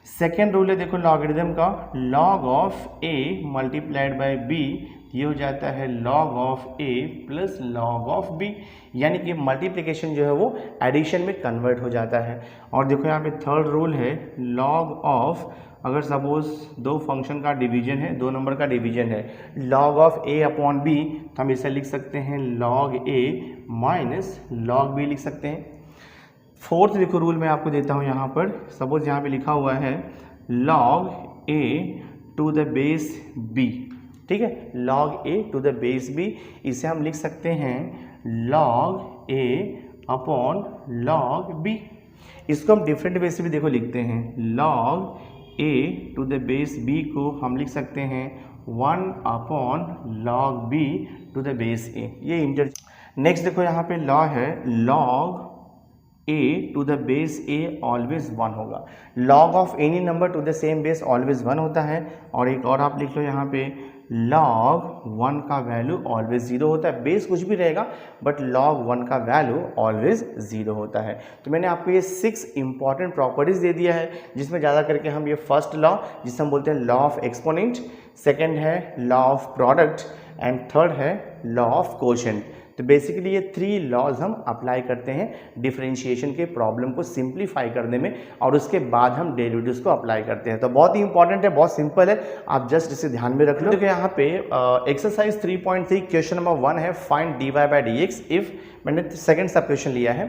सेकेंड रूल है देखो लॉगरिदम का, log of a multiplied by b, ये हो जाता है log of a plus log of b, यानी कि मल्टीप्लिकेशन जो है वो एडिशन में कन्वर्ट हो जाता है। और देखो यहाँ पे थर्ड रूल है लॉग ऑफ, अगर सपोज दो फंक्शन का डिवीजन है, दो नंबर का डिवीजन है, log of a upon b, तो हम इसे लिख सकते हैं log a minus log b लिख सकते हैं। फोर्थ देखो रूल मैं आपको देता हूँ यहाँ पर, सपोज यहाँ पे लिखा हुआ है log a to the base b, ठीक है, log a to the base b, इसे हम लिख सकते हैं log a upon log b. इसको हम डिफरेंट वे से भी देखो लिखते हैं, log a to the base b को हम लिख सकते हैं 1 upon log b to the base a, ये इंटर। नेक्स्ट देखो यहाँ पे लॉ है log a to the base a always 1 होगा, log of any number two the same base always 1 होता है। और एक और आप लिख लो यहाँ पे log 1 का वैल्यू ऑलवेज 0 होता है, बेस कुछ भी रहेगा बट log 1 का वैल्यू ऑलवेज 0 होता है। तो मैंने आपको ये 6 इंपॉर्टेंट प्रॉपर्टीज दे दिया है, जिसमें ज़्यादा करके हम ये फर्स्ट लॉ जिसे हम बोलते हैं लॉ ऑफ एक्सपोनेंट, सेकेंड है law of product and third है लॉ ऑफ कोशेंट। तो बेसिकली ये 3 लॉज हम अप्लाई करते हैं डिफरेंशिएशन के प्रॉब्लम को सिंप्लीफाई करने में, और उसके बाद हम डेरिवेटिव्स को अप्लाई करते हैं। तो बहुत ही इंपॉर्टेंट है, बहुत सिंपल है, आप जस्ट इसे ध्यान में रख लो। देखिए यहाँ पे एक्सरसाइज 3.3 क्वेश्चन नंबर 1 है find dy by d x if, मैंने सेकंड सब क्वेश्चन लिया है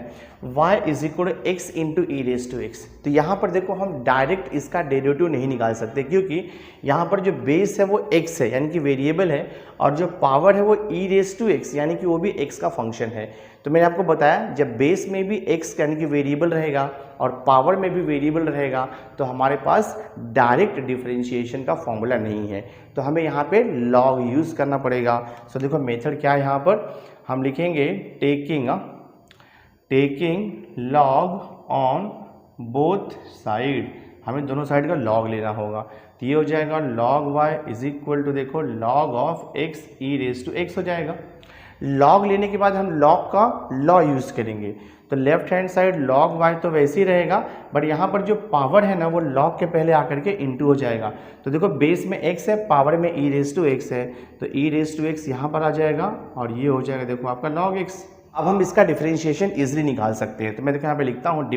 y is equal to x into e raise to x. तो यहाँ पर देखो हम डायरेक्ट इसका डेरिवेटिव नहीं निकाल सकते, क्योंकि यहाँ पर जो बेस है वो x है यानी कि वेरिएबल है, और जो पावर है वो ई रेज टू एक्स यानी कि वो भी x का फंक्शन है। तो मैंने आपको बताया जब बेस में भी x यानी कि वेरिएबल रहेगा और पावर में भी वेरिएबल रहेगा तो हमारे पास डायरेक्ट डिफरेंशिएशन का फॉर्मूला नहीं है, तो हमें यहाँ पे लॉग यूज़ करना पड़ेगा। सो देखो मेथड क्या है, यहाँ पर हम लिखेंगे taking log on both side, हमें दोनों साइड का लॉग लेना होगा। तो ये हो जाएगा log y is equal to देखो log of x e raise to x हो जाएगा। लॉग लेने के बाद हम लॉग का लॉ यूज़ करेंगे, तो left hand side log y तो वैसे ही रहेगा, बट यहाँ पर जो पावर है ना वो लॉग के पहले आकर के इंटू हो जाएगा। तो देखो बेस में x है, पावर में e रेज टू x है, तो e रेज टू x यहाँ पर आ जाएगा और ये हो जाएगा देखो आपका log x। अब हम इसका डिफरेंशिएशन इजिली निकाल सकते हैं, तो मैं देखो यहाँ पे लिखता हूँ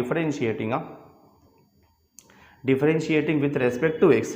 differentiating with respect to x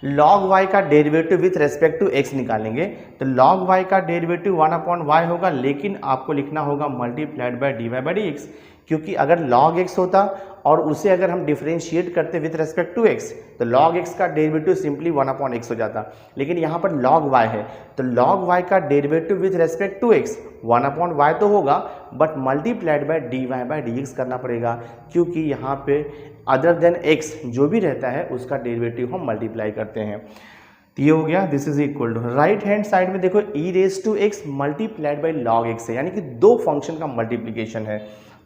log y का derivative with respect to x निकालेंगे, तो log y का डेरिवेटिव 1/y होगा, लेकिन आपको लिखना होगा multiplied by dy by dx, क्योंकि अगर log x होता और उसे अगर हम डिफरेंशिएट करते विथ रेस्पेक्ट टू x तो log x का डेरिवेटिव सिंपली 1/x हो जाता, लेकिन यहाँ पर log y है तो log y का derivative with respect to x 1/y तो होगा, but multiplied by dy by dx करना पड़ेगा, क्योंकि यहाँ पे अदर देन x जो भी रहता है उसका डेरिवेटिव हम मल्टीप्लाई करते हैं। तो ये हो गया, this is equal to right hand side में देखो e raise to x multiplied by log x है, यानी कि दो फंक्शन का मल्टीप्लिकेशन है।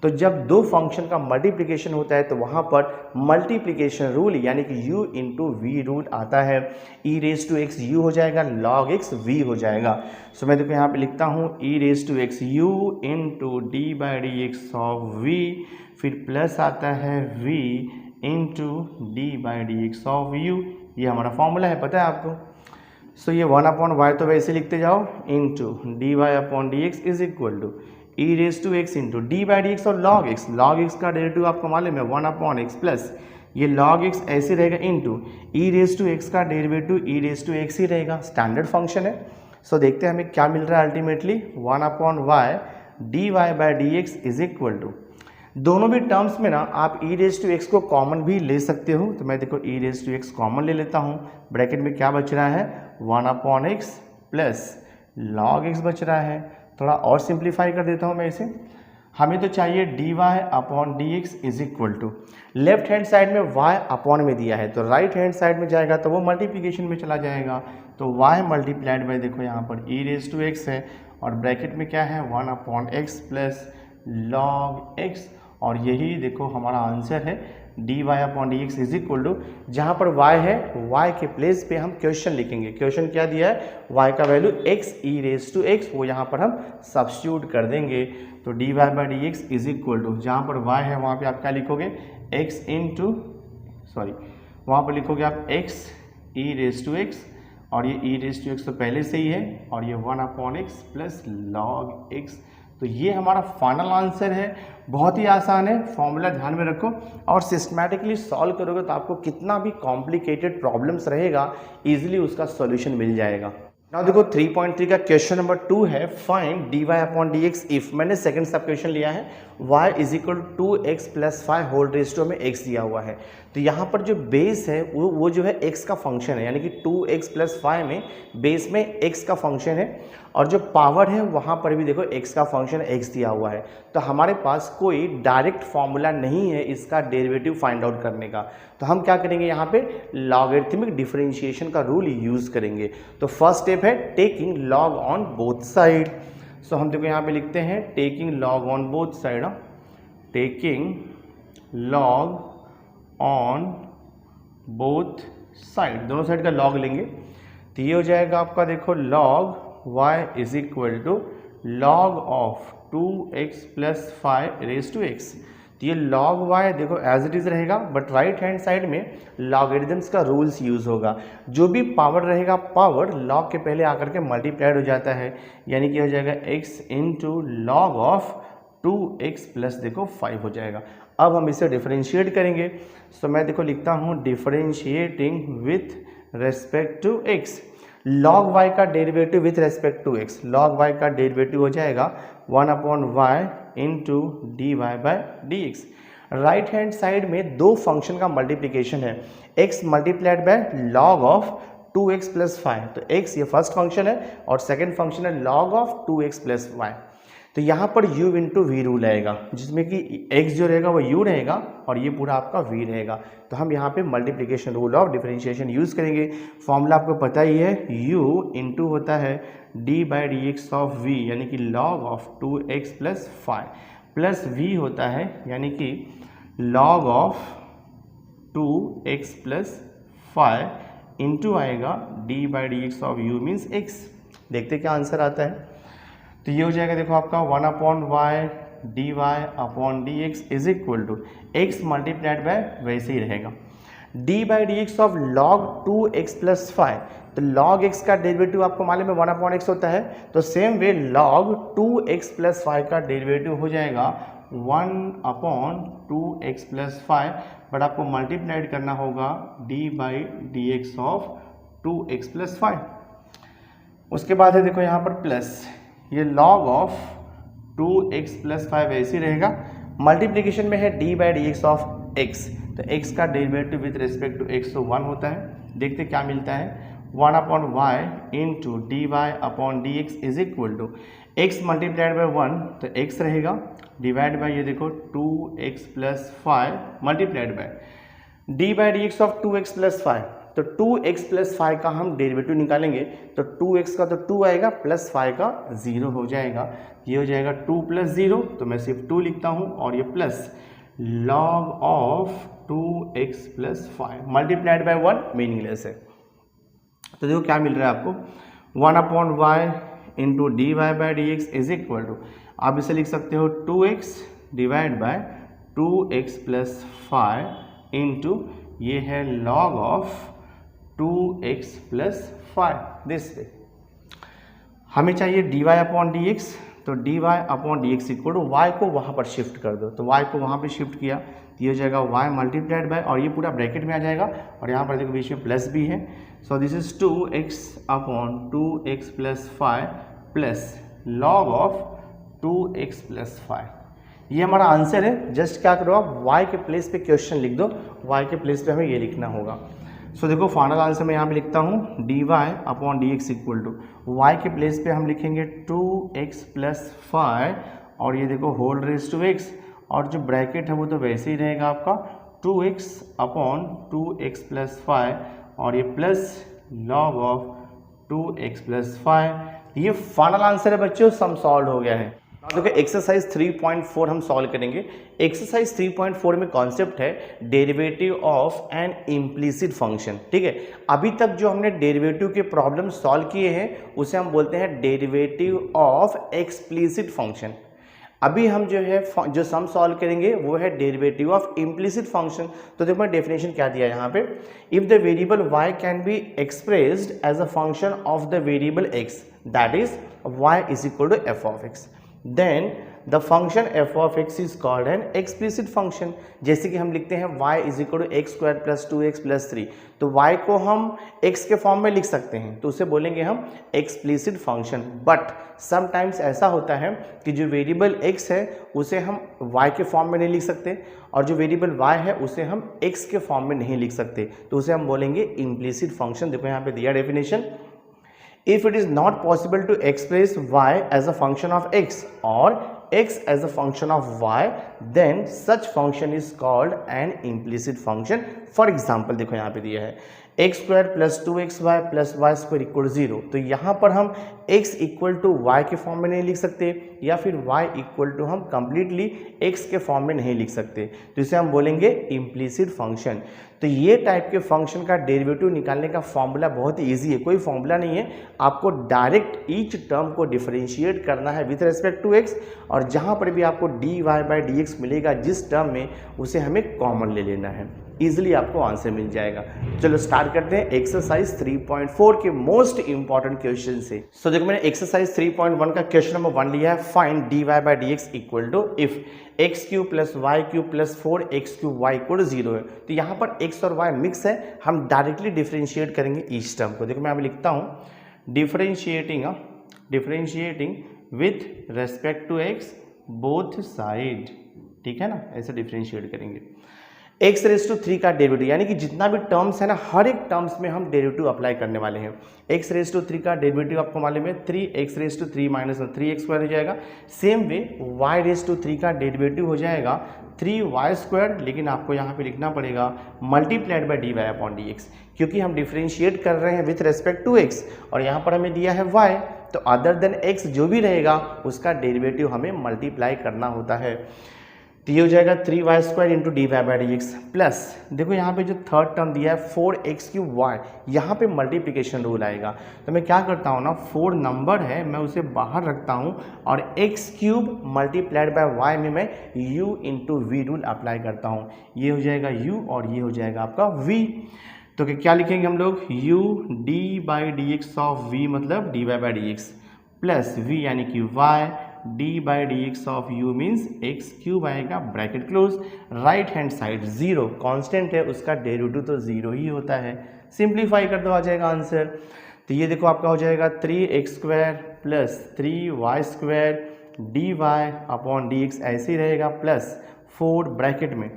तो जब दो फंक्शन का मल्टीप्लिकेशन होता है तो वहाँ पर मल्टीप्लिकेशन रूल यानी कि u इंटू वी रूल आता है, e raise to x u हो जाएगा, log x v हो जाएगा। सो मैं देखो यहाँ पे लिखता हूँ e raise to x u into d by d x of v, फिर प्लस आता है v into d by d x of u, ये हमारा फॉर्मूला है, पता है आपको। सो ये 1/y तो वैसे लिखते जाओ into d y upon d x is equal to e raise to x into d by d x और log x का डेरिवेटिव आपको मालूम है 1/x प्लस ये log x ऐसे रहेगा into e raise to x का derivative e raise to x ही रहेगा, स्टैंडर्ड फंक्शन है। सो देखते हैं हमें क्या मिल रहा है ultimately 1/y d y by d x is equal to, दोनों भी टर्म्स में ना आप ई रेज टू एक्स को कॉमन भी ले सकते हो, तो मैं देखो e raise to x common ले लेता हूँ, ब्रैकेट में क्या बच रहा है 1/x प्लस log x बच रहा है। थोड़ा और सिंप्लीफाई कर देता हूँ मैं इसे, हमें तो चाहिए d y upon d x is equal to, left hand side में y अपॉन में दिया है तो राइट हैंड साइड में जाएगा तो वो मल्टीप्लिकेशन में चला जाएगा, तो y मल्टीप्लाइड बाई देखो यहाँ पर ई रेज टू एक्स है और ब्रैकेट में क्या है 1/x प्लस log x, और यही देखो हमारा आंसर है d y upon d x is equal to, जहाँ पर y है y के प्लेस पे हम क्वेश्चन लिखेंगे, क्वेश्चन क्या दिया है y का value x e raise to x, वो यहाँ पर हम सब्स्टिट्यूट कर देंगे, तो d y by d x is equal to जहाँ पर y है वहाँ पे आप क्या लिखोगे x इंटू वहाँ पर लिखोगे आप x e raise to x, और ये ई रेज टू एक्स तो पहले से ही है, और ये 1/x प्लस log x, तो ये हमारा फाइनल आंसर है। बहुत ही आसान है, फॉर्मूला ध्यान में रखो और सिस्टमैटिकली सॉल्व करोगे तो आपको कितना भी कॉम्प्लिकेटेड प्रॉब्लम्स रहेगा इजीली उसका सॉल्यूशन मिल जाएगा। नाउ देखो 3.3 का क्वेश्चन नंबर 2 है, find d y upon d x if, मैंने सेकंड सब क्वेश्चन लिया है y is equal to 2x plus 5 whole raise to में x दिया हुआ है, तो यहाँ पर जो बेस है वो जो है x का फंक्शन है, यानी कि 2x प्लस 5 में बेस में x का फंक्शन है, और जो पावर है वहाँ पर भी देखो x का फंक्शन x दिया हुआ है, तो हमारे पास कोई डायरेक्ट फॉर्मूला नहीं है इसका डेरिवेटिव फाइंड आउट करने का, तो हम क्या करेंगे यहाँ पे लॉगरिथमिक डिफरेंशिएशन का रूल यूज़ करेंगे। तो फर्स्ट स्टेप है taking log on both side, so हम देखो यहाँ पे लिखते हैं taking log on both side, taking log on both side, दोनों साइड का लॉग लेंगे, तो ये हो जाएगा आपका देखो log y is equal to log of 2x plus 5 raise to x, तो ये log y देखो एज इट इज रहेगा, बट राइट हैंड साइड में लॉगरिथम्स का रूल्स यूज होगा, जो भी पावर रहेगा पावर log के पहले आकर के मल्टीप्लाइड हो जाता है, यानी कि हो जाएगा x into log of 2x plus देखो 5 हो जाएगा। अब हम इसे डिफरेंशिएट करेंगे, सो मैं देखो लिखता हूँ differentiating with respect to x, log y का derivative with respect to x, log y का डेरिवेटिव हो जाएगा 1/y into d y by d x. Right hand side में दो फंक्शन का मल्टीप्लिकेशन है, x multiplied by log of 2x plus 5, तो x ये फर्स्ट फंक्शन है और सेकेंड फंक्शन है log of 2x plus y, तो यहाँ पर u इंटू वी रूल आएगा, जिसमें कि x जो रहेगा वो u रहेगा और ये पूरा आपका v रहेगा, तो हम यहाँ पे multiplication rule of differentiation use करेंगे। फॉर्मूला आपको पता ही है, u इंटू होता है d by d x of v, यानी कि log of 2x plus 5 plus v होता है यानी कि log of 2x plus 5 into आएगा d by d x of u means x। देखते क्या आंसर आता है। तो ये हो जाएगा देखो आपका 1/y dy upon dx is equal to x multiplied by वैसे ही रहेगा d by d x of log 2x plus 5। तो log x का डेरिवेटिव आपको मालूम है 1/x होता है, तो same way log 2x plus 5 का डेरिवेटिव हो जाएगा 1/2x प्लस 5, बट आपको मल्टीप्लाइड करना होगा d by d x of 2x plus 5। उसके बाद है देखो यहाँ पर प्लस, ये log ऑफ 2x प्लस 5 ऐसे ही रहेगा, मल्टीप्लीकेशन में है d by d x of x, तो x का derivative with respect to x तो 1 होता है। देखते क्या मिलता है, 1/y into d y upon d x is equal to x multiplied by 1 तो x रहेगा, डिवाइड बाई ये देखो 2x plus 5 multiplied by d by d x of 2x plus 5। तो 2x प्लस 5 का हम डेरिवेटिव निकालेंगे तो 2x का तो 2 आएगा प्लस 5 का 0 हो जाएगा, ये हो जाएगा 2 प्लस 0, तो मैं सिर्फ 2 लिखता हूँ, और ये plus log of 2x plus 5 multiplied by 1 meaningless है। तो देखो क्या मिल रहा है आपको 1/y into d y by d x is equal to, आप इसे लिख सकते हो 2x divide by 2x plus 5 into ये है log of 2x plus 5 this way. हमें चाहिए dy अपॉन डी एक्स, तो dy upon d x equal to y को वहाँ पर शिफ्ट कर दो, तो y को वहाँ पे शिफ्ट किया तो ये हो जाएगा y मल्टीप्लाइड बाय, और ये पूरा ब्रैकेट में आ जाएगा, और यहाँ पर देखो बीच में प्लस भी है, so this is 2x upon 2x plus 5 plus log of 2x plus 5। ये हमारा आंसर है। जस्ट क्या करो आप y के प्लेस पे क्वेश्चन लिख दो, y के प्लेस पे हमें ये लिखना होगा। सो देखो फाइनल आंसर मैं यहाँ पे लिखता हूँ dy upon d x equal to y के प्लेस पे हम लिखेंगे 2x प्लस 5, और ये देखो होल रेज टू x, और जो ब्रैकेट है वो तो वैसे ही रहेगा आपका 2x अपॉन 2x प्लस 5, और ये plus log of 2x plus 5। ये फाइनल आंसर है बच्चों, सम सॉल्व हो गया है। देखो एक्सरसाइज 3.4 हम सॉल्व करेंगे। एक्सरसाइज 3.4 में कॉन्सेप्ट है derivative of N implicit function. ठीक है, अभी तक जो हमने डेरिवेटिव के प्रॉब्लम सॉल्व किए हैं उसे हम बोलते हैं डेरिवेटिव ऑफ एक्सप्लिसिट फंक्शन। अभी हम जो है जो सम सॉल्व करेंगे वो है डेरिवेटिव ऑफ इम्प्लिसिट फंक्शन। तो देखो मैं डेफिनेशन क्या दिया यहाँ पे, if the variable y can be expressed as a function of the variable x, that is y is equal to f of x, then the function f of x is called an explicit function। जैसे कि हम लिखते हैं y is equal to x square plus 2x plus 3, तो y को हम x के फॉर्म में लिख सकते हैं, तो उसे बोलेंगे हम explicit function। बट समटाइम्स ऐसा होता है कि जो वेरिएबल x है उसे हम y के फॉर्म में नहीं लिख सकते, और जो वेरिएबल y है उसे हम x के फॉर्म में नहीं लिख सकते, तो उसे हम बोलेंगे implicit function। देखो यहाँ पे दिया definition, if it is not possible to express y as a function of x or x as a function of y, then such function is called an implicit function। for example देखो यहाँ पे दिया है x square plus 2xy plus y square equal 0, तो यहाँ पर हम x इक्वल टू वाई के फॉर्म में नहीं लिख सकते, या फिर y इक्वल टू हम कंप्लीटली x के फॉर्म में नहीं लिख सकते, तो इसे हम बोलेंगे इम्प्लिसिट फंक्शन। तो ये टाइप के फंक्शन का डेरिवेटिव निकालने का फॉर्मूला बहुत ही ईजी है, कोई फॉर्मूला नहीं है, आपको डायरेक्ट ईच टर्म को डिफरेंशिएट करना है विथ रिस्पेक्ट टू x, और जहाँ पर भी आपको dy बाई डी एक्स मिलेगा जिस टर्म में, उसे हमें कॉमन ले लेना है, इजीली आपको आंसर मिल जाएगा। चलो स्टार्ट करते हैं एक्सरसाइज 3.4 के मोस्ट इंपॉर्टेंट क्वेश्चन से। सो देखो मैंने एक्सरसाइज 3.1 का क्वेश्चन नंबर 1 लिया है, find dy by d x equal to if x cube plus y cube plus 4x cube y equal 0 है। तो यहाँ पर x और y मिक्स है, हम डायरेक्टली डिफरेंशिएट करेंगे ईच टर्म को। देखो मैं अभी लिखता हूँ differentiating with respect to x both side, ठीक है ना, ऐसे डिफरेंशिएट करेंगे। x रेज टू 3 का डेरिवेटिव, यानी कि जितना भी टर्म्स है ना, हर एक टर्म्स में हम डेरिवेटिव अप्लाई करने वाले हैं। x रेज टू 3 का डेरिवेटिव आपको मालूम है 3x raise to 3 minus 3x square हो जाएगा। Same way y raise to 3 का डेरिवेटिव हो जाएगा 3y स्क्वायर, लेकिन आपको यहाँ पे लिखना पड़ेगा multiplied by dy upon dx, क्योंकि हम डिफरेंशिएट कर रहे हैं विथ रेस्पेक्ट टू x, और यहाँ पर हमें दिया है y, तो अदर देन x जो भी रहेगा उसका डेरिवेटिव हमें मल्टीप्लाई करना होता है। तो ये हो जाएगा 3y² into d y by d x plus, देखो यहाँ पे जो थर्ड टर्म दिया है 4x³ यहाँ पे मल्टीप्लिकेशन रूल आएगा। तो मैं क्या करता हूँ ना, 4 नंबर है मैं उसे बाहर रखता हूँ और x³ मल्टीप्लाइड बाय y में मैं u into v rule apply करता हूँ। ये हो जाएगा u और ये हो जाएगा आपका v। तो क्या लिखेंगे हम लोग, u d by d x of v मतलब d y by d x plus v यानी कि y d by d x of u means x³ आएगा, bracket close, right hand side 0 constant है उसका डेरिवेटिव तो 0 ही होता है, सिंप्लीफाई कर दो आ जाएगा आंसर। तो ये देखो आपका हो जाएगा 3x² plus 3y² d y upon d x ऐसे ही रहेगा प्लस 4 ब्रैकेट में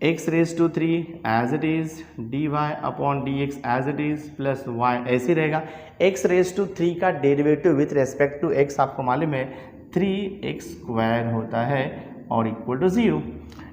x⁻³ as it is d y upon d x as it is plus y ऐसे ही रहेगा। x⁻³ का derivative with respect to x आपको मालूम है 3x² होता है और इक्वल टू 0।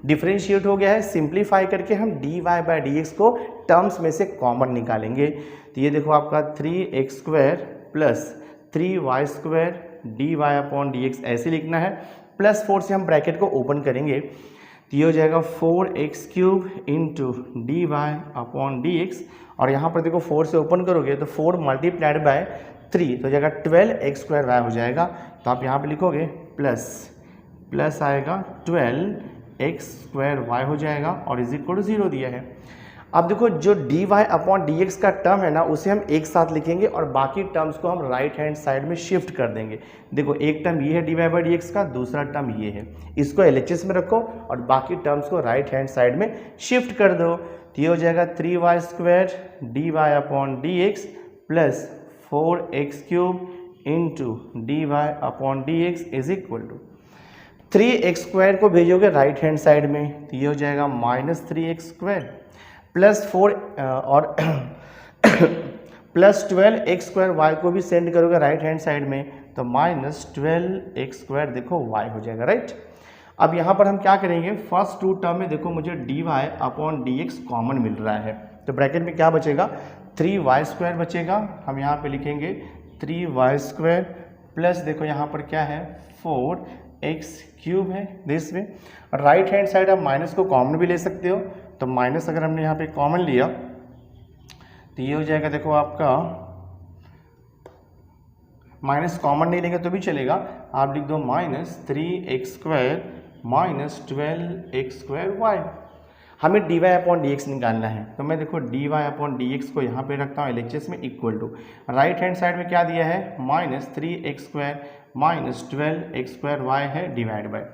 डिफरेंशिएट हो गया है, सिंप्लीफाई करके हम d y by d x को टर्म्स में से कॉमन निकालेंगे। तो ये देखो आपका 3x² plus 3y² d y upon d x ऐसे लिखना है, प्लस 4 से हम ब्रैकेट को ओपन करेंगे तो ये हो जाएगा 4x³ into d y upon d x, और यहाँ पर देखो 4 से ओपन करोगे तो 4 मल्टीप्लाइड बाय 3 तो हो जाएगा 12x² हो जाएगा। तो आप यहाँ पे लिखोगे प्लस आएगा 12x² हो जाएगा और इज इक्वल टू 0 दिया है। अब देखो जो d y upon d x का टर्म है ना उसे हम एक साथ लिखेंगे और बाकी टर्म्स को हम राइट हैंड साइड में शिफ्ट कर देंगे। देखो एक टर्म ये है d y by d x का, दूसरा टर्म ये है, इसको LHS में रखो और बाकी टर्म्स को राइट हैंड साइड में शिफ्ट कर दो। तो ये हो जाएगा 3y² d y upon d x plus 4x³ into d y upon d x is equal to 3x² को भेजोगे राइट हैंड साइड में तो ये हो जाएगा -3x² प्लस 4 और प्लस 12x² y को भी सेंड करोगे राइट हैंड साइड में तो -12x² देखो y हो जाएगा, राइट। अब यहाँ पर हम क्या करेंगे, फर्स्ट 2 टर्म में देखो मुझे d y upon d x common मिल रहा है तो ब्रैकेट में क्या बचेगा 3y² बचेगा, हम यहाँ पे लिखेंगे 3y² प्लस देखो यहाँ पर क्या है 4x³ है दिस में, और राइट हैंड साइड आप माइनस को कॉमन भी ले सकते हो तो माइनस अगर हमने यहाँ पे कॉमन लिया तो ये हो जाएगा देखो आपका, माइनस कॉमन नहीं लेंगे तो भी चलेगा, आप लिख दो -3x² -12x²y। हमें d y upon d x निकालना है तो मैं देखो d y upon d x को यहाँ पे रखता हूँ LHS में equal to, right hand side में क्या दिया है -3x² -12x²y है डिवाइड बाय।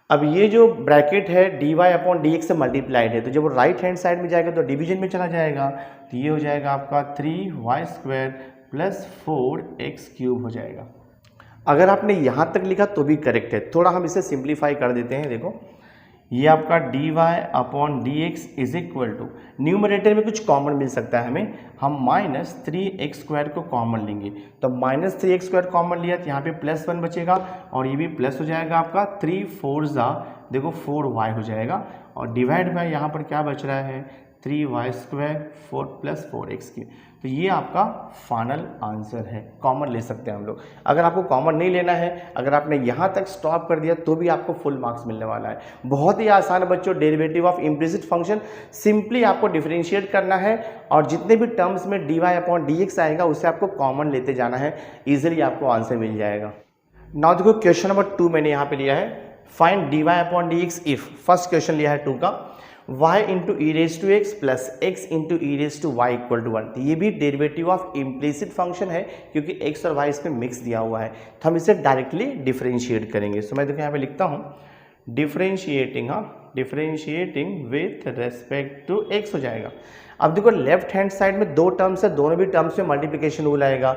अब ये जो ब्रैकेट है d y upon d x से मल्टीप्लाइड है तो जब वो राइट हैंड साइड में जाएगा तो डिवीजन में चला जाएगा तो ये हो जाएगा आपका 3y² प्लस 4x³ हो जाएगा। अगर आपने यहाँ तक लिखा तो भी करेक्ट है, थोड़ा हम इसे सिंप्लीफाई कर देते हैं। देखो ये आपका d y upon d x is equal to, numerator में कुछ कॉमन मिल सकता है हमें, हम -3x² को कॉमन लेंगे तो -3x² कॉमन लिया तो यहाँ पे +1 बचेगा और ये भी प्लस हो जाएगा आपका 3 4 देखो 4y हो जाएगा और डिवाइड बाय यहाँ पर क्या बच रहा है 3y² 4 + 4x। तो ये आपका फाइनल आंसर है, कॉमन ले सकते हैं हम लोग। अगर आपको कॉमन नहीं लेना है, अगर आपने यहाँ तक स्टॉप कर दिया तो भी आपको फुल मार्क्स मिलने वाला है। बहुत ही आसान है बच्चों, derivative of implicit function simply आपको डिफरेंशिएट करना है और जितने भी टर्म्स में d y upon d x आएगा उसे आपको कॉमन लेते जाना है, ईजिली आपको आंसर मिल जाएगा। नाउ देखो क्वेश्चन नंबर 2 मैंने यहाँ पे लिया है, find d y upon d x if, first question लिया है 2 का, y into e raise to x plus x into e raise to y equal to 1। ये भी डेरिवेटिव ऑफ इम्प्लिसिट फंक्शन है क्योंकि x और y इसमें मिक्स दिया हुआ है तो हम इसे डायरेक्टली डिफरेंशिएट करेंगे। सो मैं देखो यहाँ पे लिखता हूँ differentiating with respect to x हो जाएगा। अब देखो लेफ्ट हैंड साइड में 2 टर्म्स है, दोनों भी टर्म्स में मल्टीप्लिकेशन रूल आएगा,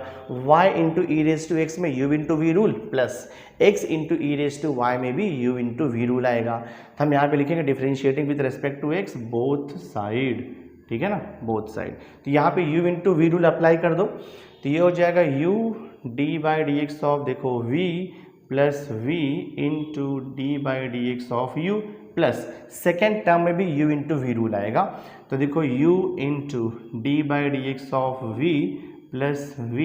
y into e raise to x में u into v rule plus x into e raise to y में भी u इंटू वी रूल आएगा। तो हम यहाँ पे लिखेंगे differentiating with respect to x both side, ठीक है ना, बोथ साइड। तो यहाँ पे u into v rule apply कर दो तो ये हो जाएगा u d by d x of देखो v plus v into d by d x of u plus second term में भी u इंटू वी रूल आएगा तो देखो u into d by d x of v plus v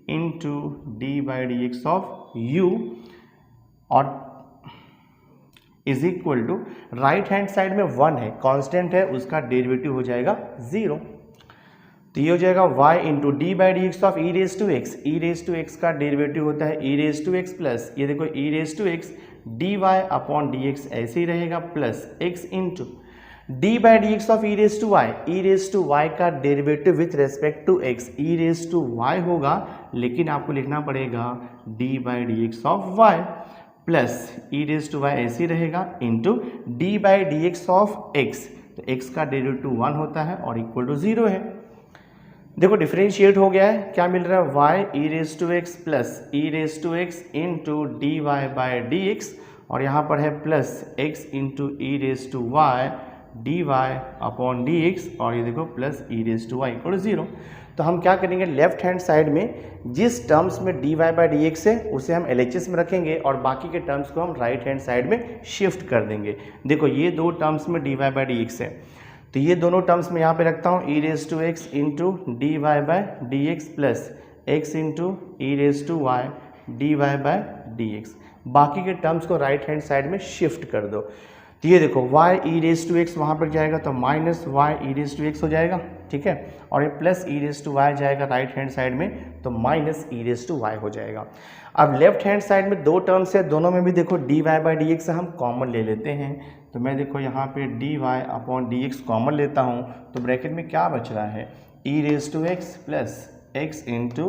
into d by d x of u और is equal to right hand side में 1 है, कांस्टेंट है, उसका डेरिवेटिव हो जाएगा 0। तो ये हो जाएगा y into d by d x of e raise to x. E raise to x का डेरिवेटिव होता है e raise to x plus ये देखो e raise to x d y upon d x ऐसे ही रहेगा plus x into d by d x of e raise to y. E raise to y का derivative with respect to x e raise to y होगा, लेकिन आपको लिखना पड़ेगा d by d x of y plus e raise to y ऐसे ही रहेगा into d by d x of x. तो एक्स का डेरिवेटिव 1 होता है और इक्वल टू 0 है। देखो डिफरेंशिएट हो गया है, क्या मिल रहा है y e raise to x plus e raise to x into d y by d x, और यहाँ पर है plus x into e raise to y d y upon d x, और ये देखो plus e raise to y equal 0। तो हम क्या करेंगे, लेफ्ट हैंड साइड में जिस टर्म्स में d y by d x है उसे हम LHS में रखेंगे और बाकी के टर्म्स को हम राइट हैंड साइड में शिफ्ट कर देंगे। देखो ये दो टर्म्स में d y by d x है, तो ये दोनों टर्म्स में यहाँ पे रखता हूँ e raise to x into d y by d x plus x into e raise to y d y by d x. बाकी के टर्म्स को राइट हैंड साइड में शिफ्ट कर दो। तो ये देखो y e raise to x वहाँ पर जाएगा तो minus y e raise to x हो जाएगा, ठीक है, और ये plus e raise to y जाएगा राइट हैंड साइड में तो minus e raise to y हो जाएगा। अब लेफ्ट हैंड साइड में दो टर्म्स है, दोनों में भी देखो d y by d x हम कॉमन ले लेते हैं। तो मैं देखो यहाँ पे d y upon d x common लेता हूँ, तो ब्रैकेट में क्या बच रहा है e raise to x plus x into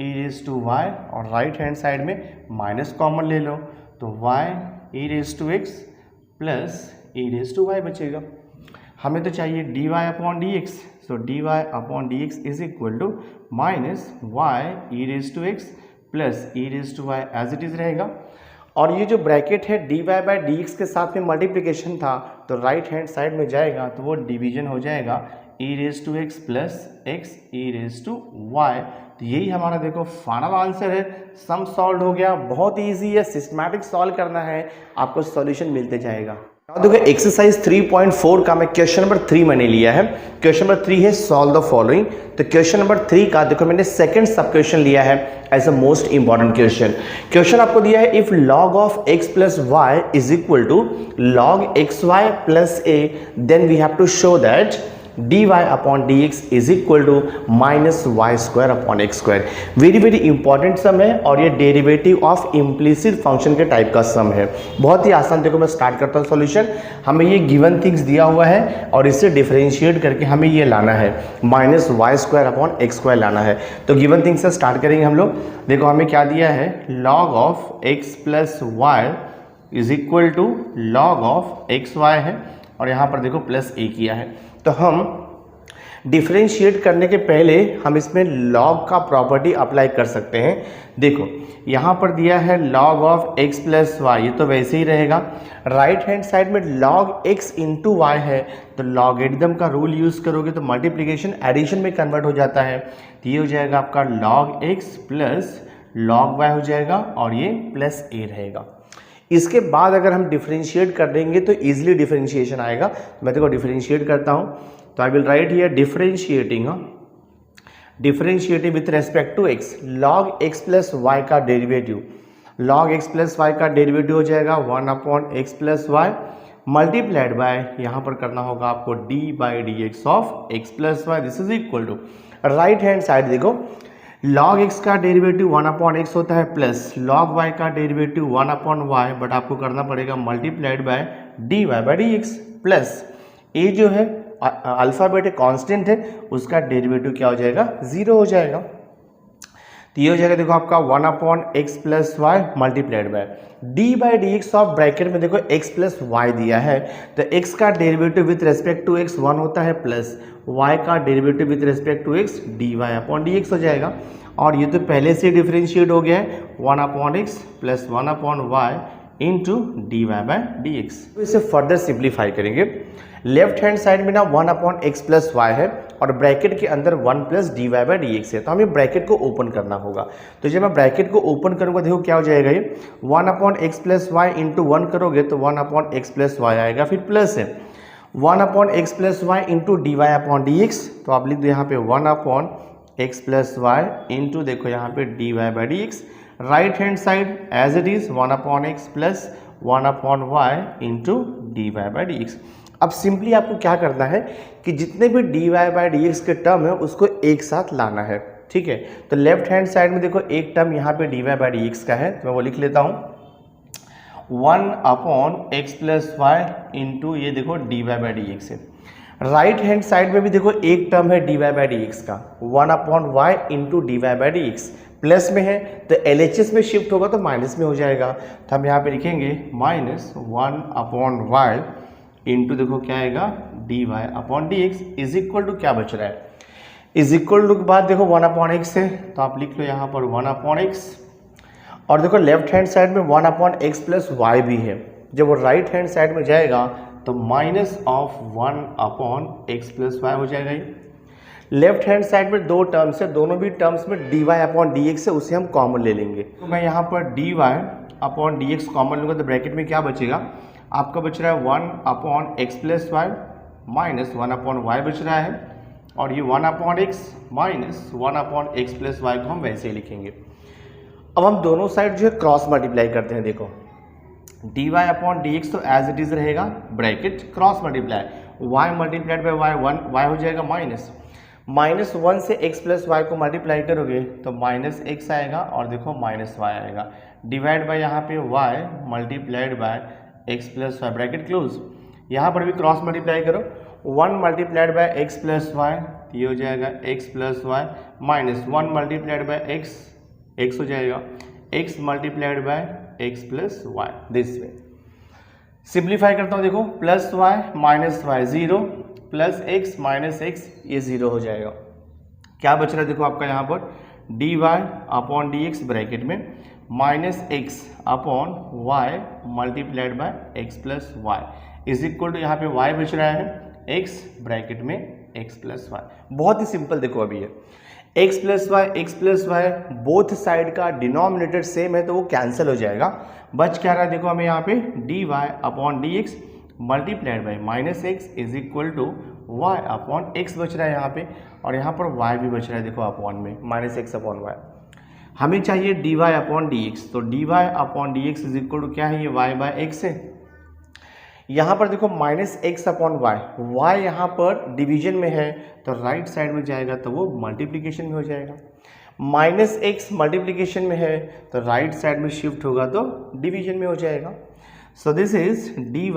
e raise to y, और राइट हैंड साइड में माइनस कॉमन ले लो तो y e raise to x plus e raise to y बचेगा। हमें तो चाहिए d y upon d x, so d y upon d x is equal to minus y e raise to x plus e raise to y as it is रहेगा। और ये जो ब्रैकेट है d y by d x के साथ में मल्टीप्लिकेशन था तो राइट हैंड साइड में जाएगा तो वो डिवीजन हो जाएगा e raise to x plus x e raise to y. तो यही हमारा देखो फाइनल आंसर है। सम सॉल्व हो गया, बहुत इजी है, सिस्टमैटिक सॉल्व करना है, आपको सॉल्यूशन मिलते जाएगा। देखो एक्सरसाइज 3.4 का मैं क्वेश्चन नंबर 3 मैंने लिया है। क्वेश्चन नंबर 3 है सॉल्व द फॉलोइंग। तो क्वेश्चन नंबर 3 का देखो मैंने सेकंड सब क्वेश्चन लिया है as a most important question. Question आपको दिया है if log of x plus y is equal to log xy plus a, then we have to show that dy upon dx is equal to minus y square upon x square. Very very important sum है और ये डेरिवेटिव ऑफ इम्प्लिसिट फंक्शन के टाइप का सम है। बहुत ही आसान, देखो मैं स्टार्ट करता हूँ सॉल्यूशन। हमें ये गिवन थिंग्स दिया हुआ है और इससे डिफरेंशिएट करके हमें ये लाना है minus y square upon x square लाना है। तो गिवन थिंग्स से स्टार्ट करेंगे हम लोग। देखो हमें क्या दिया है log of x plus y is equal to log of x y है, और यहाँ पर देखो प्लस a किया है। तो हम डिफरेंशिएट करने के पहले हम इसमें log का प्रॉपर्टी अप्लाई कर सकते हैं। देखो यहाँ पर दिया है log of x plus y, ये तो वैसे ही रहेगा। राइट हैंड साइड में log x इंटू वाई है, तो लॉगरिथम का रूल यूज़ करोगे तो मल्टीप्लिकेशन एडिशन में कन्वर्ट हो जाता है। तो ये हो जाएगा आपका log x plus log y हो जाएगा और ये प्लस a रहेगा। इसके बाद अगर हम डिफरेंशिएट कर देंगे तो इजीली डिफरेंशिएशन आएगा। मैं देखो डिफरेंशिएट करता हूँ, तो I will write here differentiating with respect to x log x plus y का derivative, log x plus y का डेरिवेटिव हो जाएगा 1 upon x plus y multiplied by यहाँ पर करना होगा आपको d by d x of x plus y. This is equal to right hand side देखो log x का डेरिवेटिव 1 अपॉन एक्स होता है प्लस log y का डेरिवेटिव 1 अपॉन वाई, बट आपको करना पड़ेगा multiplied by d y by d x plus a जो है अल्फ़ाबेट है कांस्टेंट है, उसका डेरिवेटिव क्या हो जाएगा 0 हो जाएगा। तो ये हो जाएगा देखो आपका 1 upon x plus y multiplied by d by d x of bracket में देखो x प्लस वाई दिया है, तो x का derivative with respect to x 1 होता है प्लस y का derivative with respect to x dy upon d x हो जाएगा। और ये तो पहले से डिफरेंशिएट हो गया है 1 upon x plus 1 upon y into d y by d x. तो इसे फर्दर सिंप्लीफाई करेंगे। लेफ्ट हैंड साइड में ना 1 अपॉन एक्स प्लस वाई है और ब्रैकेट के अंदर 1 plus d y by d x है, तो हमें ब्रैकेट को ओपन करना होगा। तो जब मैं ब्रैकेट को ओपन करूंगा देखो क्या हो जाएगा, ये 1 upon x plus y into 1 करोगे तो 1 अपॉन एक्स प्लस वाई आएगा, फिर प्लस है 1 upon x plus y into d y upon d x. तो आप लिख दो यहाँ पे 1 upon x plus y into देखो यहाँ पे d y by d x. Right hand side as it is 1 upon x plus 1/y into d y by d x. अब सिंपली आपको क्या करना है कि जितने भी d y by d x के टर्म है उसको एक साथ लाना है, ठीक है। तो लेफ्ट हैंड साइड में देखो एक टर्म यहाँ पे d y by d x का है, तो मैं वो लिख लेता हूँ 1/x प्लस वाई इंटू ये देखो d y by d x है। राइट हैंड साइड में भी देखो एक टर्म है d y by d x का 1/y into d y by d x, plus में है तो LHS में शिफ्ट होगा तो माइनस में हो जाएगा, तो हम यहाँ पे लिखेंगे -1/y इंटू देखो क्या आएगा d y upon d x is equal to क्या बच रहा है, इज इक्वल टू के बाद देखो 1/x है तो आप लिख लो यहाँ पर 1/x, और देखो लेफ्ट हैंड साइड में 1/x प्लस वाई भी है, जब वो राइट हैंड साइड में जाएगा तो -1/x प्लस वाई हो जाएगा। ये लेफ्ट हैंड साइड में दो टर्म्स है, दोनों भी टर्म्स में dy अपॉन डी एक्स है, उसे हम कॉमन ले लेंगे। तो मैं यहाँ पर dy upon d x common लूँगा तो ब्रैकेट में क्या बचेगा, आपका बच रहा है 1/x plus y minus 1/y बच रहा है, और ये 1/x minus 1/x plus y को हम वैसे ही लिखेंगे। अब हम दोनों साइड जो है क्रॉस मल्टीप्लाई करते हैं, देखो dy अपॉन डी एक्स तो एज इट इज रहेगा, bracket cross multiply y multiplied by y 1 हो जाएगा -1 से x प्लस वाई को मल्टीप्लाई करोगे तो -x आएगा, और देखो -y आएगा, डिवाइड बाय यहाँ पे y multiplied by x plus y bracket close. यहाँ पर भी क्रॉस मल्टीप्लाई करो 1 multiplied by x plus y तो ये हो जाएगा x plus y minus 1 multiplied by x हो जाएगा x multiplied by x plus y, this way. Simplify करता हूँ, देखो plus y minus y 0 plus x minus x ये 0 हो जाएगा। क्या बच रहा है देखो आपका यहाँ पर dy upon d x bracket में -x upon y multiplied by x plus y is equal to यहाँ पे y बच रहा है x ब्रैकेट में x प्लस वाई। बहुत ही सिंपल देखो अभी है x plus y both side का डिनोमिनेटर सेम है तो वो कैंसिल हो जाएगा, बच क्या रहा है देखो हमें यहाँ पे dy upon d x multiplied by -x is equal to y upon x बच रहा है यहाँ पे, और यहाँ पर y भी बच रहा है देखो अपॉन में -x अपॉन y। हमें चाहिए dy अपॉन डी एक्स, तो dy upon d x is equal to क्या है, ये y बाय x है। यहाँ पर देखो -x अपॉन y यहाँ पर डिवीजन में है तो राइट साइड में जाएगा तो वो मल्टीप्लिकेशन में हो जाएगा, -x मल्टीप्लिकेशन में है तो राइट साइड में शिफ्ट होगा तो डिवीजन में हो जाएगा। So this is dy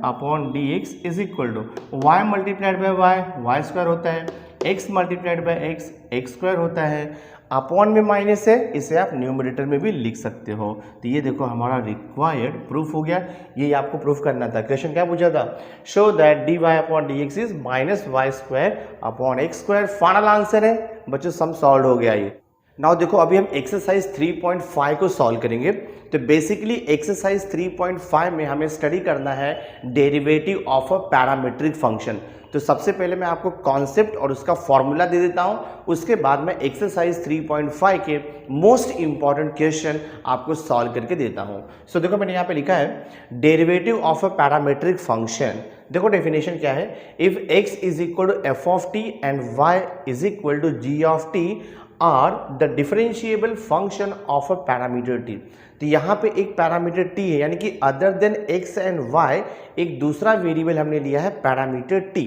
upon d x is equal to y multiplied by y square होता है, x multiplied by x square होता है, अपॉन में माइनस है, इसे आप न्यूमरेटर में भी लिख सकते हो। तो ये देखो हमारा रिक्वायर्ड प्रूफ हो गया, ये आपको प्रूफ करना था। क्वेश्चन क्या पूछा था, show that dy upon d x is -y square upon x square. Final answer है बच्चों, सम सॉल्व हो गया ये। नाउ देखो अभी हम एक्सरसाइज 3.5 को सॉल्व करेंगे। तो बेसिकली एक्सरसाइज 3.5 में हमें स्टडी करना है derivative of a parametric function. तो सबसे पहले मैं आपको कॉन्सेप्ट और उसका फॉर्मूला दे देता हूं, उसके बाद मैं एक्सरसाइज 3.5 के मोस्ट इंपॉर्टेंट क्वेश्चन आपको सॉल्व करके देता हूं। सो देखो मैंने यहाँ पे लिखा है derivative of a parametric function. देखो डेफिनेशन क्या है, if x is equal to f of t and y is equal to g of t are the differentiable function of a parameter t. तो यहाँ पे एक पैरामीटर t है, यानी कि other than x and y एक दूसरा वेरिएबल हमने लिया है parameter t,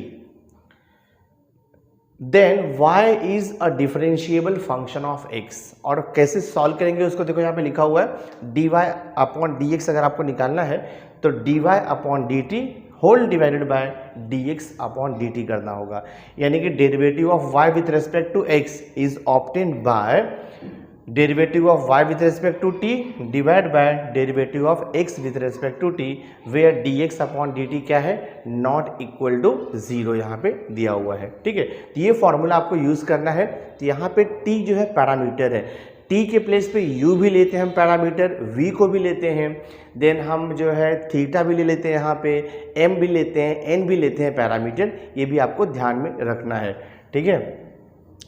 then y is a differentiable function of x। और कैसे सॉल्व करेंगे उसको देखो यहाँ पे लिखा हुआ है dy अपॉन डी एक्स। अगर आपको निकालना है तो dy upon d t whole divided by dx upon dt करना होगा, यानी कि derivative of y with respect to x is obtained by derivative of y with respect to t divide by derivative of x with respect to t, where dx upon dt क्या है, नॉट इक्वल टू 0 यहाँ पे दिया हुआ है। ठीक है, तो ये फॉर्मूला आपको यूज करना है। तो यहाँ पे t जो है पैरामीटर है, t के प्लेस पे u भी लेते हैं हम पैरामीटर, v को भी लेते हैं, देन हम जो है थीटा भी ले लेते हैं, यहाँ पे m भी लेते हैं, n भी लेते हैं पैरामीटर, ये भी आपको ध्यान में रखना है। ठीक है,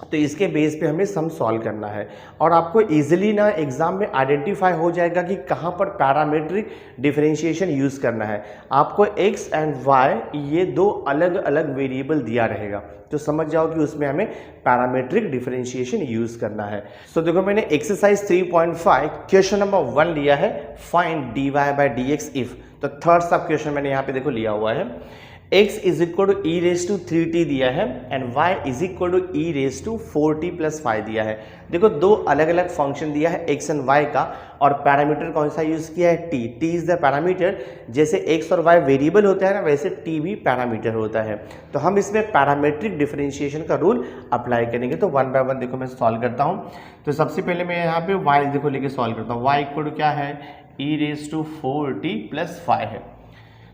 तो इसके बेस पे हमें सम सॉल्व करना है और आपको इजीली ना एग्जाम में आइडेंटिफाई हो जाएगा कि कहाँ पर पैरामीट्रिक डिफरेंशिएशन यूज़ करना है। आपको x एंड y ये दो अलग अलग वेरिएबल दिया रहेगा, तो समझ जाओ कि उसमें हमें पैरामीट्रिक डिफरेंशिएशन यूज़ करना है। सो देखो मैंने एक्सरसाइज 3.5 क्वेश्चन नंबर 1 लिया है, find dy by dx if. तो थर्ड सब क्वेश्चन मैंने यहाँ पे देखो लिया हुआ है, x is equal to e raise to 3t दिया है and y is equal to e raise to 4t plus 5 दिया है। देखो दो अलग अलग फंक्शन दिया है x एंड y का और पैरामीटर कौन सा यूज़ किया है, t। t is the parameter. जैसे x और y वेरिएबल होता है ना, वैसे t भी पैरामीटर होता है। तो हम इसमें पैरामीट्रिक डिफरेंशिएशन का रूल अप्लाई करेंगे। तो वन बाय वन देखो मैं सॉल्व करता हूँ। तो सबसे पहले मैं यहाँ पे y देखो लेके सॉल्व करता हूँ। y इक्वल टू क्या है, e raise to 4t plus 5 है।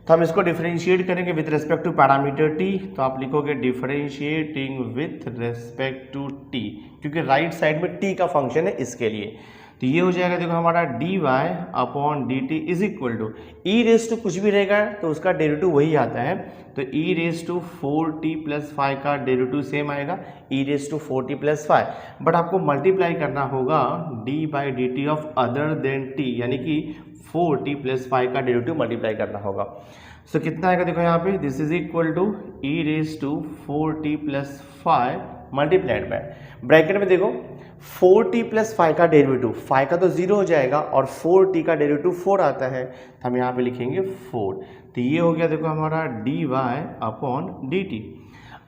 तो हम इसको डिफरेंशिएट करेंगे with respect to parameter t। तो आप लिखोगे differentiating with respect to t, क्योंकि राइट साइड में t का फंक्शन है इसके लिए। तो ये हो जाएगा देखो हमारा dy upon dt is equal to e raise to कुछ भी रहेगा तो उसका डेरिवेटिव वही आता है। तो ई रेस टू 4t प्लस 5 का डेरिवेटिव सेम आएगा, e raise to 4t plus 5। But आपको मल्टीप्लाई करना होगा d by d t of other than t, यानी कि 4t प्लस 5 का डेरिवेटिव मल्टीप्लाई करना होगा। सो कितना आएगा देखो यहाँ पे, this is equal to e raise to 4t plus 5 multiplied by, bracket में देखो 4t प्लस 5 का डेरिवेटिव, 5 का तो 0 हो जाएगा और 4t का डेरिवेटिव 4 आता है, तो हम यहाँ पे लिखेंगे 4। तो ये हो गया देखो हमारा dy अपॉन dt।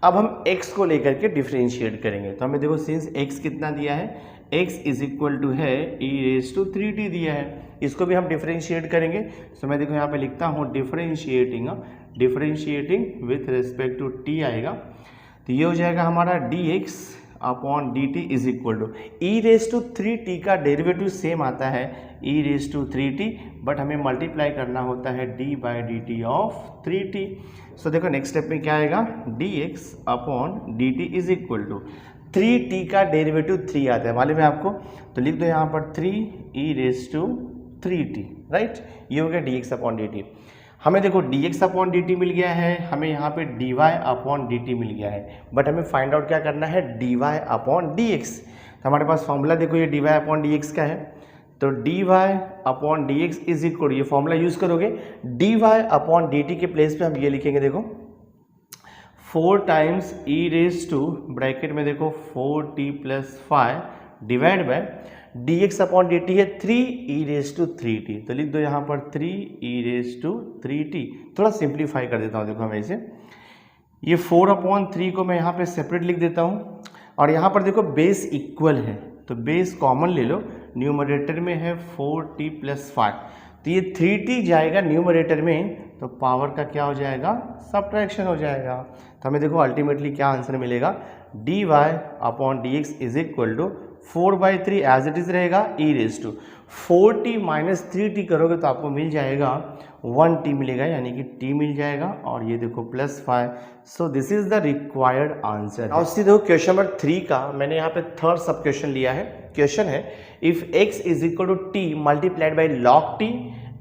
अब हम x को लेकर के डिफरेंशिएट करेंगे। तो हमें देखो सिंस x कितना दिया है, x इज इक्वल टू है ई रेस टू 3t दिया है, इसको भी हम डिफरेंशिएट करेंगे। तो मैं देखो यहाँ पे लिखता हूँ differentiating with respect to t आएगा। तो ये हो जाएगा हमारा dx upon dt is equal to e raise to 3t का डेरिवेटिव सेम आता है e raise to 3t, but हमें मल्टीप्लाई करना होता है d by d t of 3t। So देखो नेक्स्ट स्टेप में क्या आएगा, dx upon dt is equal to 3t का डेरिवेटिव 3 आता है, मालूम है आपको। तो लिख दो यहाँ पर 3 ई रेस टू 3t, राइट। ये हो गया dx अपॉन dt। हमें देखो dx अपॉन dt मिल गया है, हमें यहाँ पे dy अपॉन dt मिल गया है, बट हमें फाइंड आउट क्या करना है, dy अपॉन dx। तो हमारे पास फॉर्मूला देखो ये dy अपॉन dx का है। तो dy upon dx is equal, ये फॉर्मूला यूज करोगे, dy अपॉन dt के प्लेस पे हम ये लिखेंगे देखो 4 times e raise to, bracket में देखो 4t plus 5 divide by dx upon dt है 3 ई रेस टू 3t। तो लिख दो यहाँ पर 3 ई रेस टू 3t। थोड़ा सिंप्लीफाई कर देता हूँ देखो मैं इसे, ये 4 अपॉन 3 को मैं यहाँ पे सेपरेट लिख देता हूँ और यहाँ पर देखो बेस इक्वल है तो बेस कॉमन ले लो, न्यूमरेटर में है 4t प्लस 5, तो ये 3t जाएगा न्यूमरेटर में, तो पावर का क्या हो जाएगा, सब्ट्रैक्शन हो जाएगा। तो हमें देखो अल्टीमेटली क्या आंसर मिलेगा, dy upon dx is equal to 4/3 as it is रहेगा e raise to 4t minus 3t करोगे तो आपको मिल जाएगा 1t मिलेगा, यानी कि t मिल जाएगा और ये देखो plus 5। So this is the required answer. और देखो क्वेश्चन नंबर 3 का मैंने यहाँ पे थर्ड सब क्वेश्चन लिया है। क्वेश्चन है if x is equal to t multiplied by log t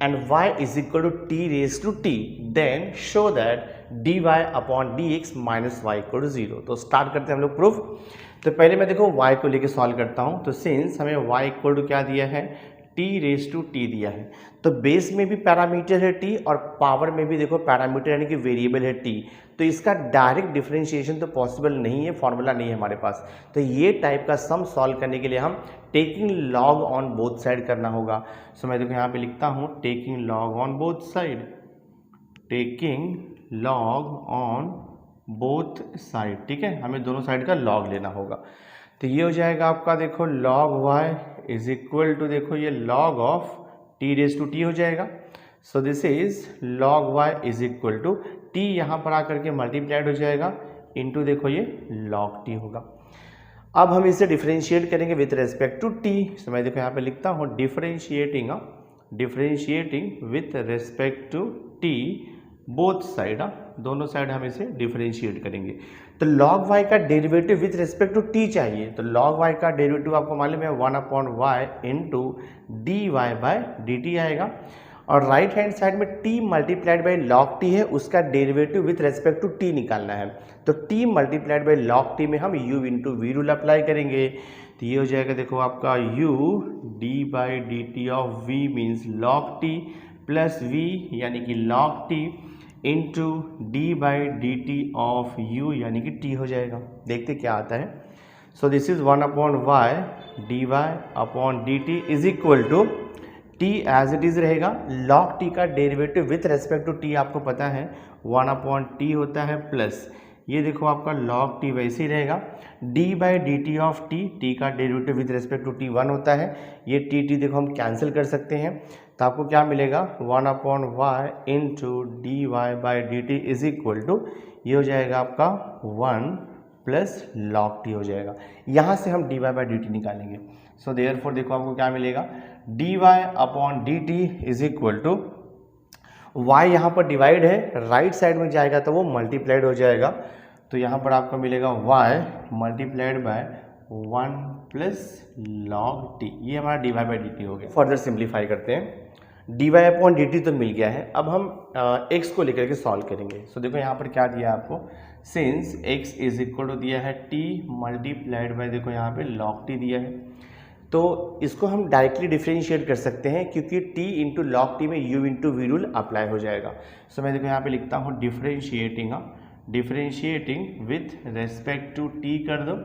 and y is equal to t raised to t, then show that dy upon dx minus y equal to 0। तो स्टार्ट करते हैं हम लोग प्रूफ। तो पहले मैं देखो y को लेके सॉल्व करता हूँ। तो सिंस हमें y इक्वल टू क्या दिया है, t रेस टू t दिया है, तो बेस में भी पैरामीटर है t और पावर में भी देखो पैरामीटर यानी कि वेरिएबल है t, तो इसका डायरेक्ट डिफरेंशिएशन तो पॉसिबल नहीं है, फॉर्मूला नहीं है हमारे पास। तो ये टाइप का सम सॉल्व करने के लिए हम taking log on both side करना होगा। सो मैं देखो यहाँ पे लिखता हूँ taking log on both side, taking log on both side, ठीक है, हमें दोनों साइड का लॉग लेना होगा। तो ये हो जाएगा आपका देखो log y is equal to देखो ये log of t raise to t हो जाएगा। So this is log y is equal to t यहाँ पर आकर के मल्टीप्लाइड हो जाएगा इनटू देखो ये log t होगा। अब हम इसे डिफरेंशिएट करेंगे with respect to t। So मैं देखो यहाँ पे लिखता हूँ differentiating with respect to t both side, दोनों साइड हम इसे डिफरेंशिएट करेंगे। तो log y का derivative with respect to t चाहिए, तो log y का डेरिवेटिव आपको मालूम है 1 upon y into d y by d t आएगा। और राइट हैंड साइड में t multiplied by log t है, उसका derivative with respect to t निकालना है। तो t multiplied by log t में हम u into v rule apply करेंगे, तो ये हो जाएगा देखो आपका u d by d t of v means log t plus v यानी कि log t into d by d t of u यानी कि t हो जाएगा। देखते क्या आता है। So this is 1/y dy upon d t is equal to t as it is रहेगा, log t का derivative with respect to t आपको पता है 1/t होता है, प्लस ये देखो आपका log t वैसे ही रहेगा, d by d t of t का derivative with respect to t 1 होता है, ये t देखो हम कैंसिल कर सकते हैं, तो आपको क्या मिलेगा 1/y into d y by d t is equal to, ये हो जाएगा आपका 1 प्लस log t हो जाएगा। यहाँ से हम dy बाई डी टी निकालेंगे। सो देयरफॉर देखो आपको क्या मिलेगा, dy upon d t is equal to, y यहाँ पर डिवाइड है, राइट साइड में जाएगा तो वो मल्टीप्लाइड हो जाएगा, तो यहाँ पर आपको मिलेगा y multiplied by 1 plus log t, ये हमारा dy बाई डी टी हो गया। फर्दर सिंप्लीफाई करते हैं, dy अपॉन डी टी तो मिल गया है, अब हम x को लेकर के सॉल्व करेंगे। सो देखो यहाँ पर क्या दिया आपको, since x is equal to दिया है t मल्टीप्लाइड बाय देखो यहाँ पे log t दिया है, तो इसको हम डायरेक्टली डिफरेंशिएट कर सकते हैं क्योंकि t इंटू लॉग टी में u into v rule apply हो जाएगा। सो मैं देखो यहाँ पे लिखता हूँ differentiating with respect to t कर दो,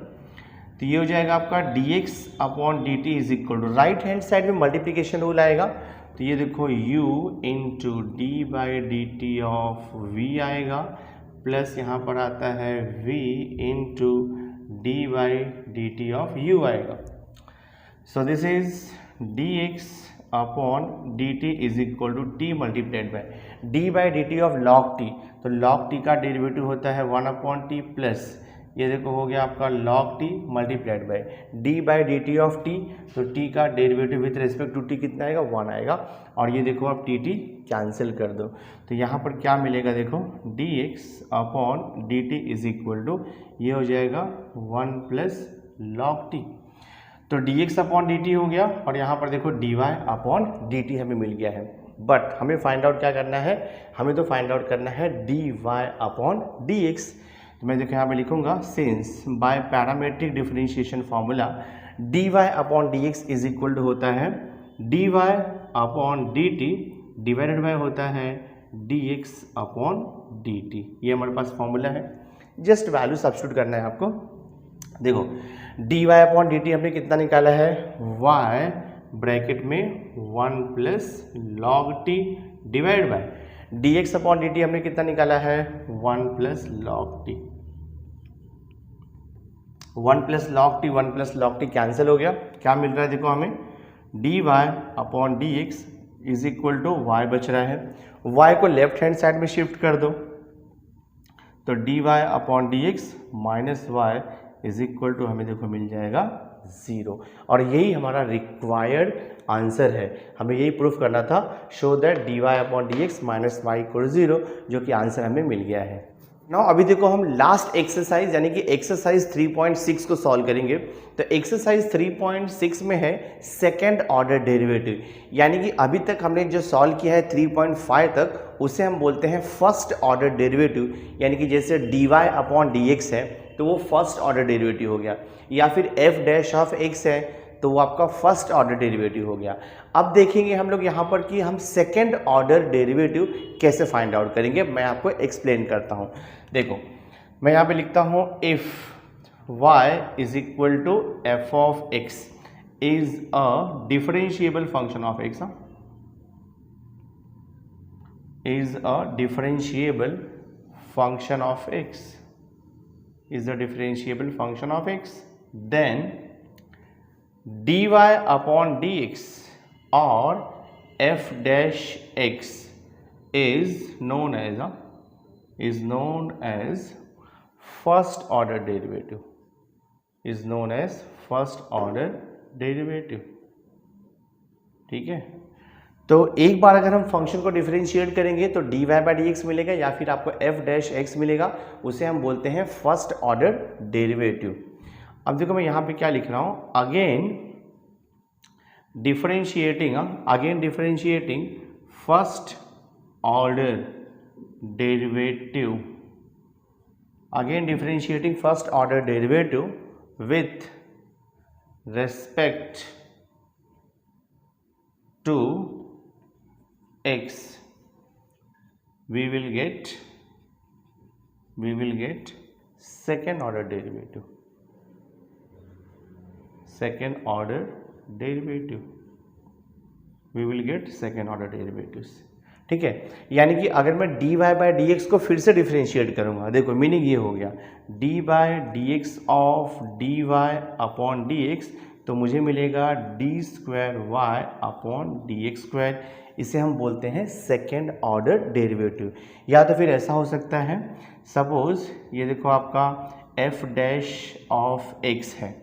तो ये हो जाएगा आपका dx upon d t is equal to, right hand side में मल्टीप्लिकेशन रूल आएगा, तो ये देखो u into d by d t of v आएगा, प्लस यहाँ पर आता है v into d by d t of u आएगा। So this is dx upon d t is equal to t multiplied by d by d t of log t, तो log t का डेरिवेटिव होता है 1/t प्लस ये देखो हो गया आपका log t multiplied by d by d t of t, तो t का derivative with respect to t कितना आएगा 1 आएगा, और ये देखो आप टी कैंसिल कर दो, तो यहाँ पर क्या मिलेगा देखो dx upon d t is equal to, ये हो जाएगा 1 प्लस log t, तो dx अपॉन डी टी हो गया, और यहाँ पर देखो dy अपॉन डी टी हमें मिल गया है, बट हमें फाइंड आउट क्या करना है, हमें तो फाइंड आउट करना है dy अपॉन dx। तो मैं देखो यहाँ पे लिखूंगा, since by parametric differentiation formula dy upon dx is equal to होता है dy upon d t divided by होता है dx अपॉन डी टी, ये हमारे पास फॉर्मूला है, जस्ट वैल्यू सब्स्टिट्यूट करना है आपको। देखो dy अपॉन डी टी हमने कितना निकाला है, y ब्रैकेट में 1 plus log t divide by dx upon d t हमने कितना निकाला है 1 plus log t, 1 plus log t cancel हो गया, क्या मिल रहा है देखो हमें dy upon dx is equal to y बच रहा है, y को लेफ्ट हैंड साइड में शिफ्ट कर दो, तो dy upon dx minus y is equal to हमें देखो मिल जाएगा 0, और यही हमारा रिक्वायर्ड आंसर है, हमें यही प्रूफ करना था, show that dy upon d x minus y equal 0, जो कि आंसर हमें मिल गया है। नाउ अभी देखो हम लास्ट एक्सरसाइज यानी कि एक्सरसाइज 3.6 को सॉल्व करेंगे। तो एक्सरसाइज 3.6 में है सेकेंड ऑर्डर डेरिवेटिव, यानी कि अभी तक हमने जो सॉल्व किया है 3.5 तक उसे हम बोलते हैं फर्स्ट ऑर्डर डेरिवेटिव, यानी कि जैसे dy अपॉन डी एक्स है तो वो फर्स्ट ऑर्डर डेरिवेटिव हो गया, या फिर f डैश ऑफ x है तो वो आपका फर्स्ट ऑर्डर डेरिवेटिव हो गया। अब देखेंगे हम लोग यहाँ पर कि हम सेकेंड ऑर्डर डेरिवेटिव कैसे फाइंड आउट करेंगे, मैं आपको एक्सप्लेन करता हूँ। देखो मैं यहाँ पे लिखता हूँ if y is equal to f of x is a differentiable function of x, is a differentiable function of x, is a differentiable function of x, then dy upon dx or f dash x is known as first order derivative, is known as first order derivative। ठीक है, तो एक बार अगर हम फंक्शन को डिफरेंशिएट करेंगे तो dy बाई डी एक्स मिलेगा या फिर आपको f डैश एक्स मिलेगा, उसे हम बोलते हैं फर्स्ट ऑर्डर डेरिवेटिव। अब देखो मैं यहाँ पे क्या लिख रहा हूँ, again differentiating first order derivative, again differentiating first order derivative with respect to x, we will get second order derivative, we will get second order derivatives. ठीक है, यानी कि अगर मैं dy बाई डी एक्स को फिर से डिफ्रेंशिएट करूंगा, देखो मीनिंग ये हो गया d by d x of d y upon d x, तो मुझे मिलेगा d square y upon d x square, इसे हम बोलते हैं सेकेंड ऑर्डर डेरिवेटिव। या तो फिर ऐसा हो सकता है, सपोज ये देखो आपका एफ डैश ऑफ एक्स है,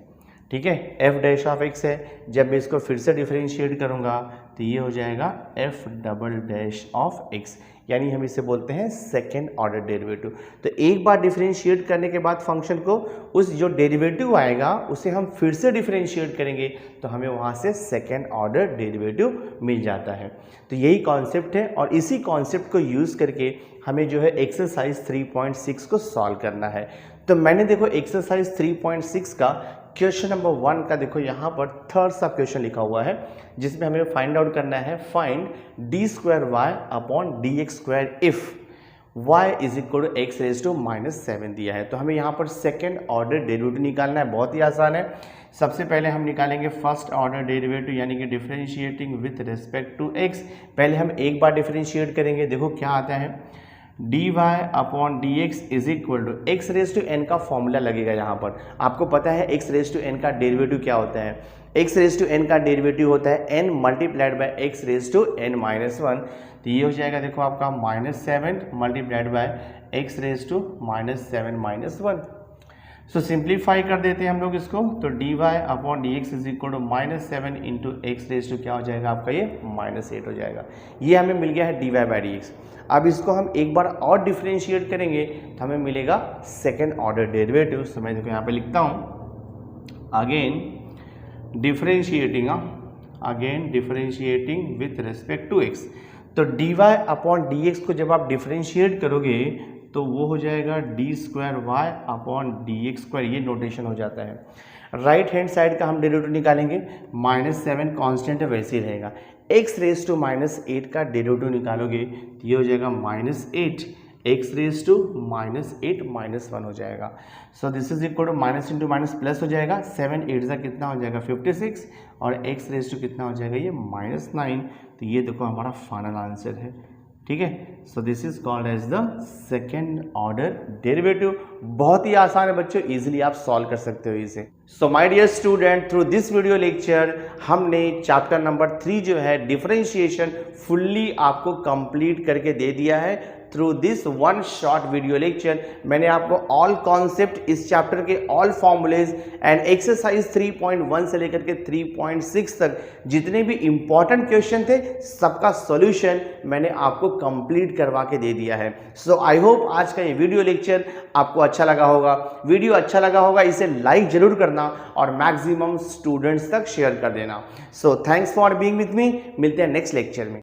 ठीक है, एफ डैश ऑफ एक्स है, जब मैं इसको फिर से डिफरेंशिएट करूंगा तो ये हो जाएगा F double dash of x, यानी हम इसे बोलते हैं सेकेंड ऑर्डर डेरिवेटिव। तो एक बार डिफरेंशिएट करने के बाद फंक्शन को उस जो डेरिवेटिव आएगा उसे हम फिर से डिफरेंशिएट करेंगे तो हमें वहाँ से सेकेंड ऑर्डर डेरिवेटिव मिल जाता है। तो यही कॉन्सेप्ट है और इसी कॉन्सेप्ट को यूज़ करके हमें जो है एक्सरसाइज 3.6 को सॉल्व करना है। तो मैंने देखो एक्सरसाइज 3.6 का क्वेश्चन नंबर 1 का देखो यहाँ पर थर्ड सा क्वेश्चन लिखा हुआ है, जिसमें हमें फाइंड आउट करना है, find d square y upon d x square if y is equal to x raise to -7 दिया है। तो हमें यहाँ पर सेकेंड ऑर्डर डेरिवेटिव निकालना है, बहुत ही आसान है। सबसे पहले हम निकालेंगे फर्स्ट ऑर्डर डेरिवेटिव, यानी कि differentiating with respect to x। पहले हम एक बार डिफरेंशिएट करेंगे, देखो क्या आता है, d y upon d x is equal to x raise to n का फॉर्मूला लगेगा। यहाँ पर आपको पता है एक्स रेज टू एन का डेरिवेटिव क्या होता है, एक्स रेज टू एन का डेरिवेटिव होता है n multiplied by x raise to n -1, तो ये हो जाएगा देखो आपका -7 multiplied by x raise to -7 -1। So simplify कर देते हैं हम लोग इसको, तो d y upon d x is equal to -7 into x raise to क्या हो जाएगा आपका ये -8 हो जाएगा। ये हमें मिल गया है d y by d x. अब इसको हम एक बार और डिफरेंशिएट करेंगे तो हमें मिलेगा सेकेंड ऑर्डर डेरिवेटिव। तो मैं देखो यहाँ पे लिखता हूँ, again differentiating with respect to x. तो d y upon d x को जब आप डिफरेंशिएट करोगे तो वो हो जाएगा d square y upon d x square, ये नोटेशन हो जाता है। राइट हैंड साइड का हम डेरिवेटिव निकालेंगे, -7 कांस्टेंट है वैसे ही रहेगा, एक्स रेज टू -8 का डेरिवेटिव निकालोगे तो ये हो जाएगा -8 एक्स रेज टू -8 -1 हो जाएगा। So this is equal to minus into minus plus हो जाएगा, 7 8 का कितना हो जाएगा 56, और एक्स रेज टू कितना हो जाएगा ये -9। तो ये देखो हमारा फाइनल आंसर है, ठीक है। So this is called as the second order derivative. बहुत ही आसान है बच्चों, इजीली आप सॉल्व कर सकते हो इसे। So my dear student, through this video lecture हमने चैप्टर नंबर 3 जो है डिफरेंशिएशन फुल्ली आपको कंप्लीट करके दे दिया है। Through this one short video lecture मैंने आपको ऑल कॉन्सेप्ट, इस चैप्टर के ऑल फॉर्मूलेज एंड एक्सरसाइज 3.1 से लेकर के 3.6 तक जितने भी इंपॉर्टेंट क्वेश्चन थे सबका सॉल्यूशन मैंने आपको कंप्लीट करवा के दे दिया है। सो आई होप आज का ये वीडियो लेक्चर आपको अच्छा लगा होगा। वीडियो अच्छा लगा होगा इसे लाइक जरूर करना और मैक्सिमम स्टूडेंट्स तक शेयर कर देना। So thanks for being with me, मिलते हैं नेक्स्ट लेक्चर में।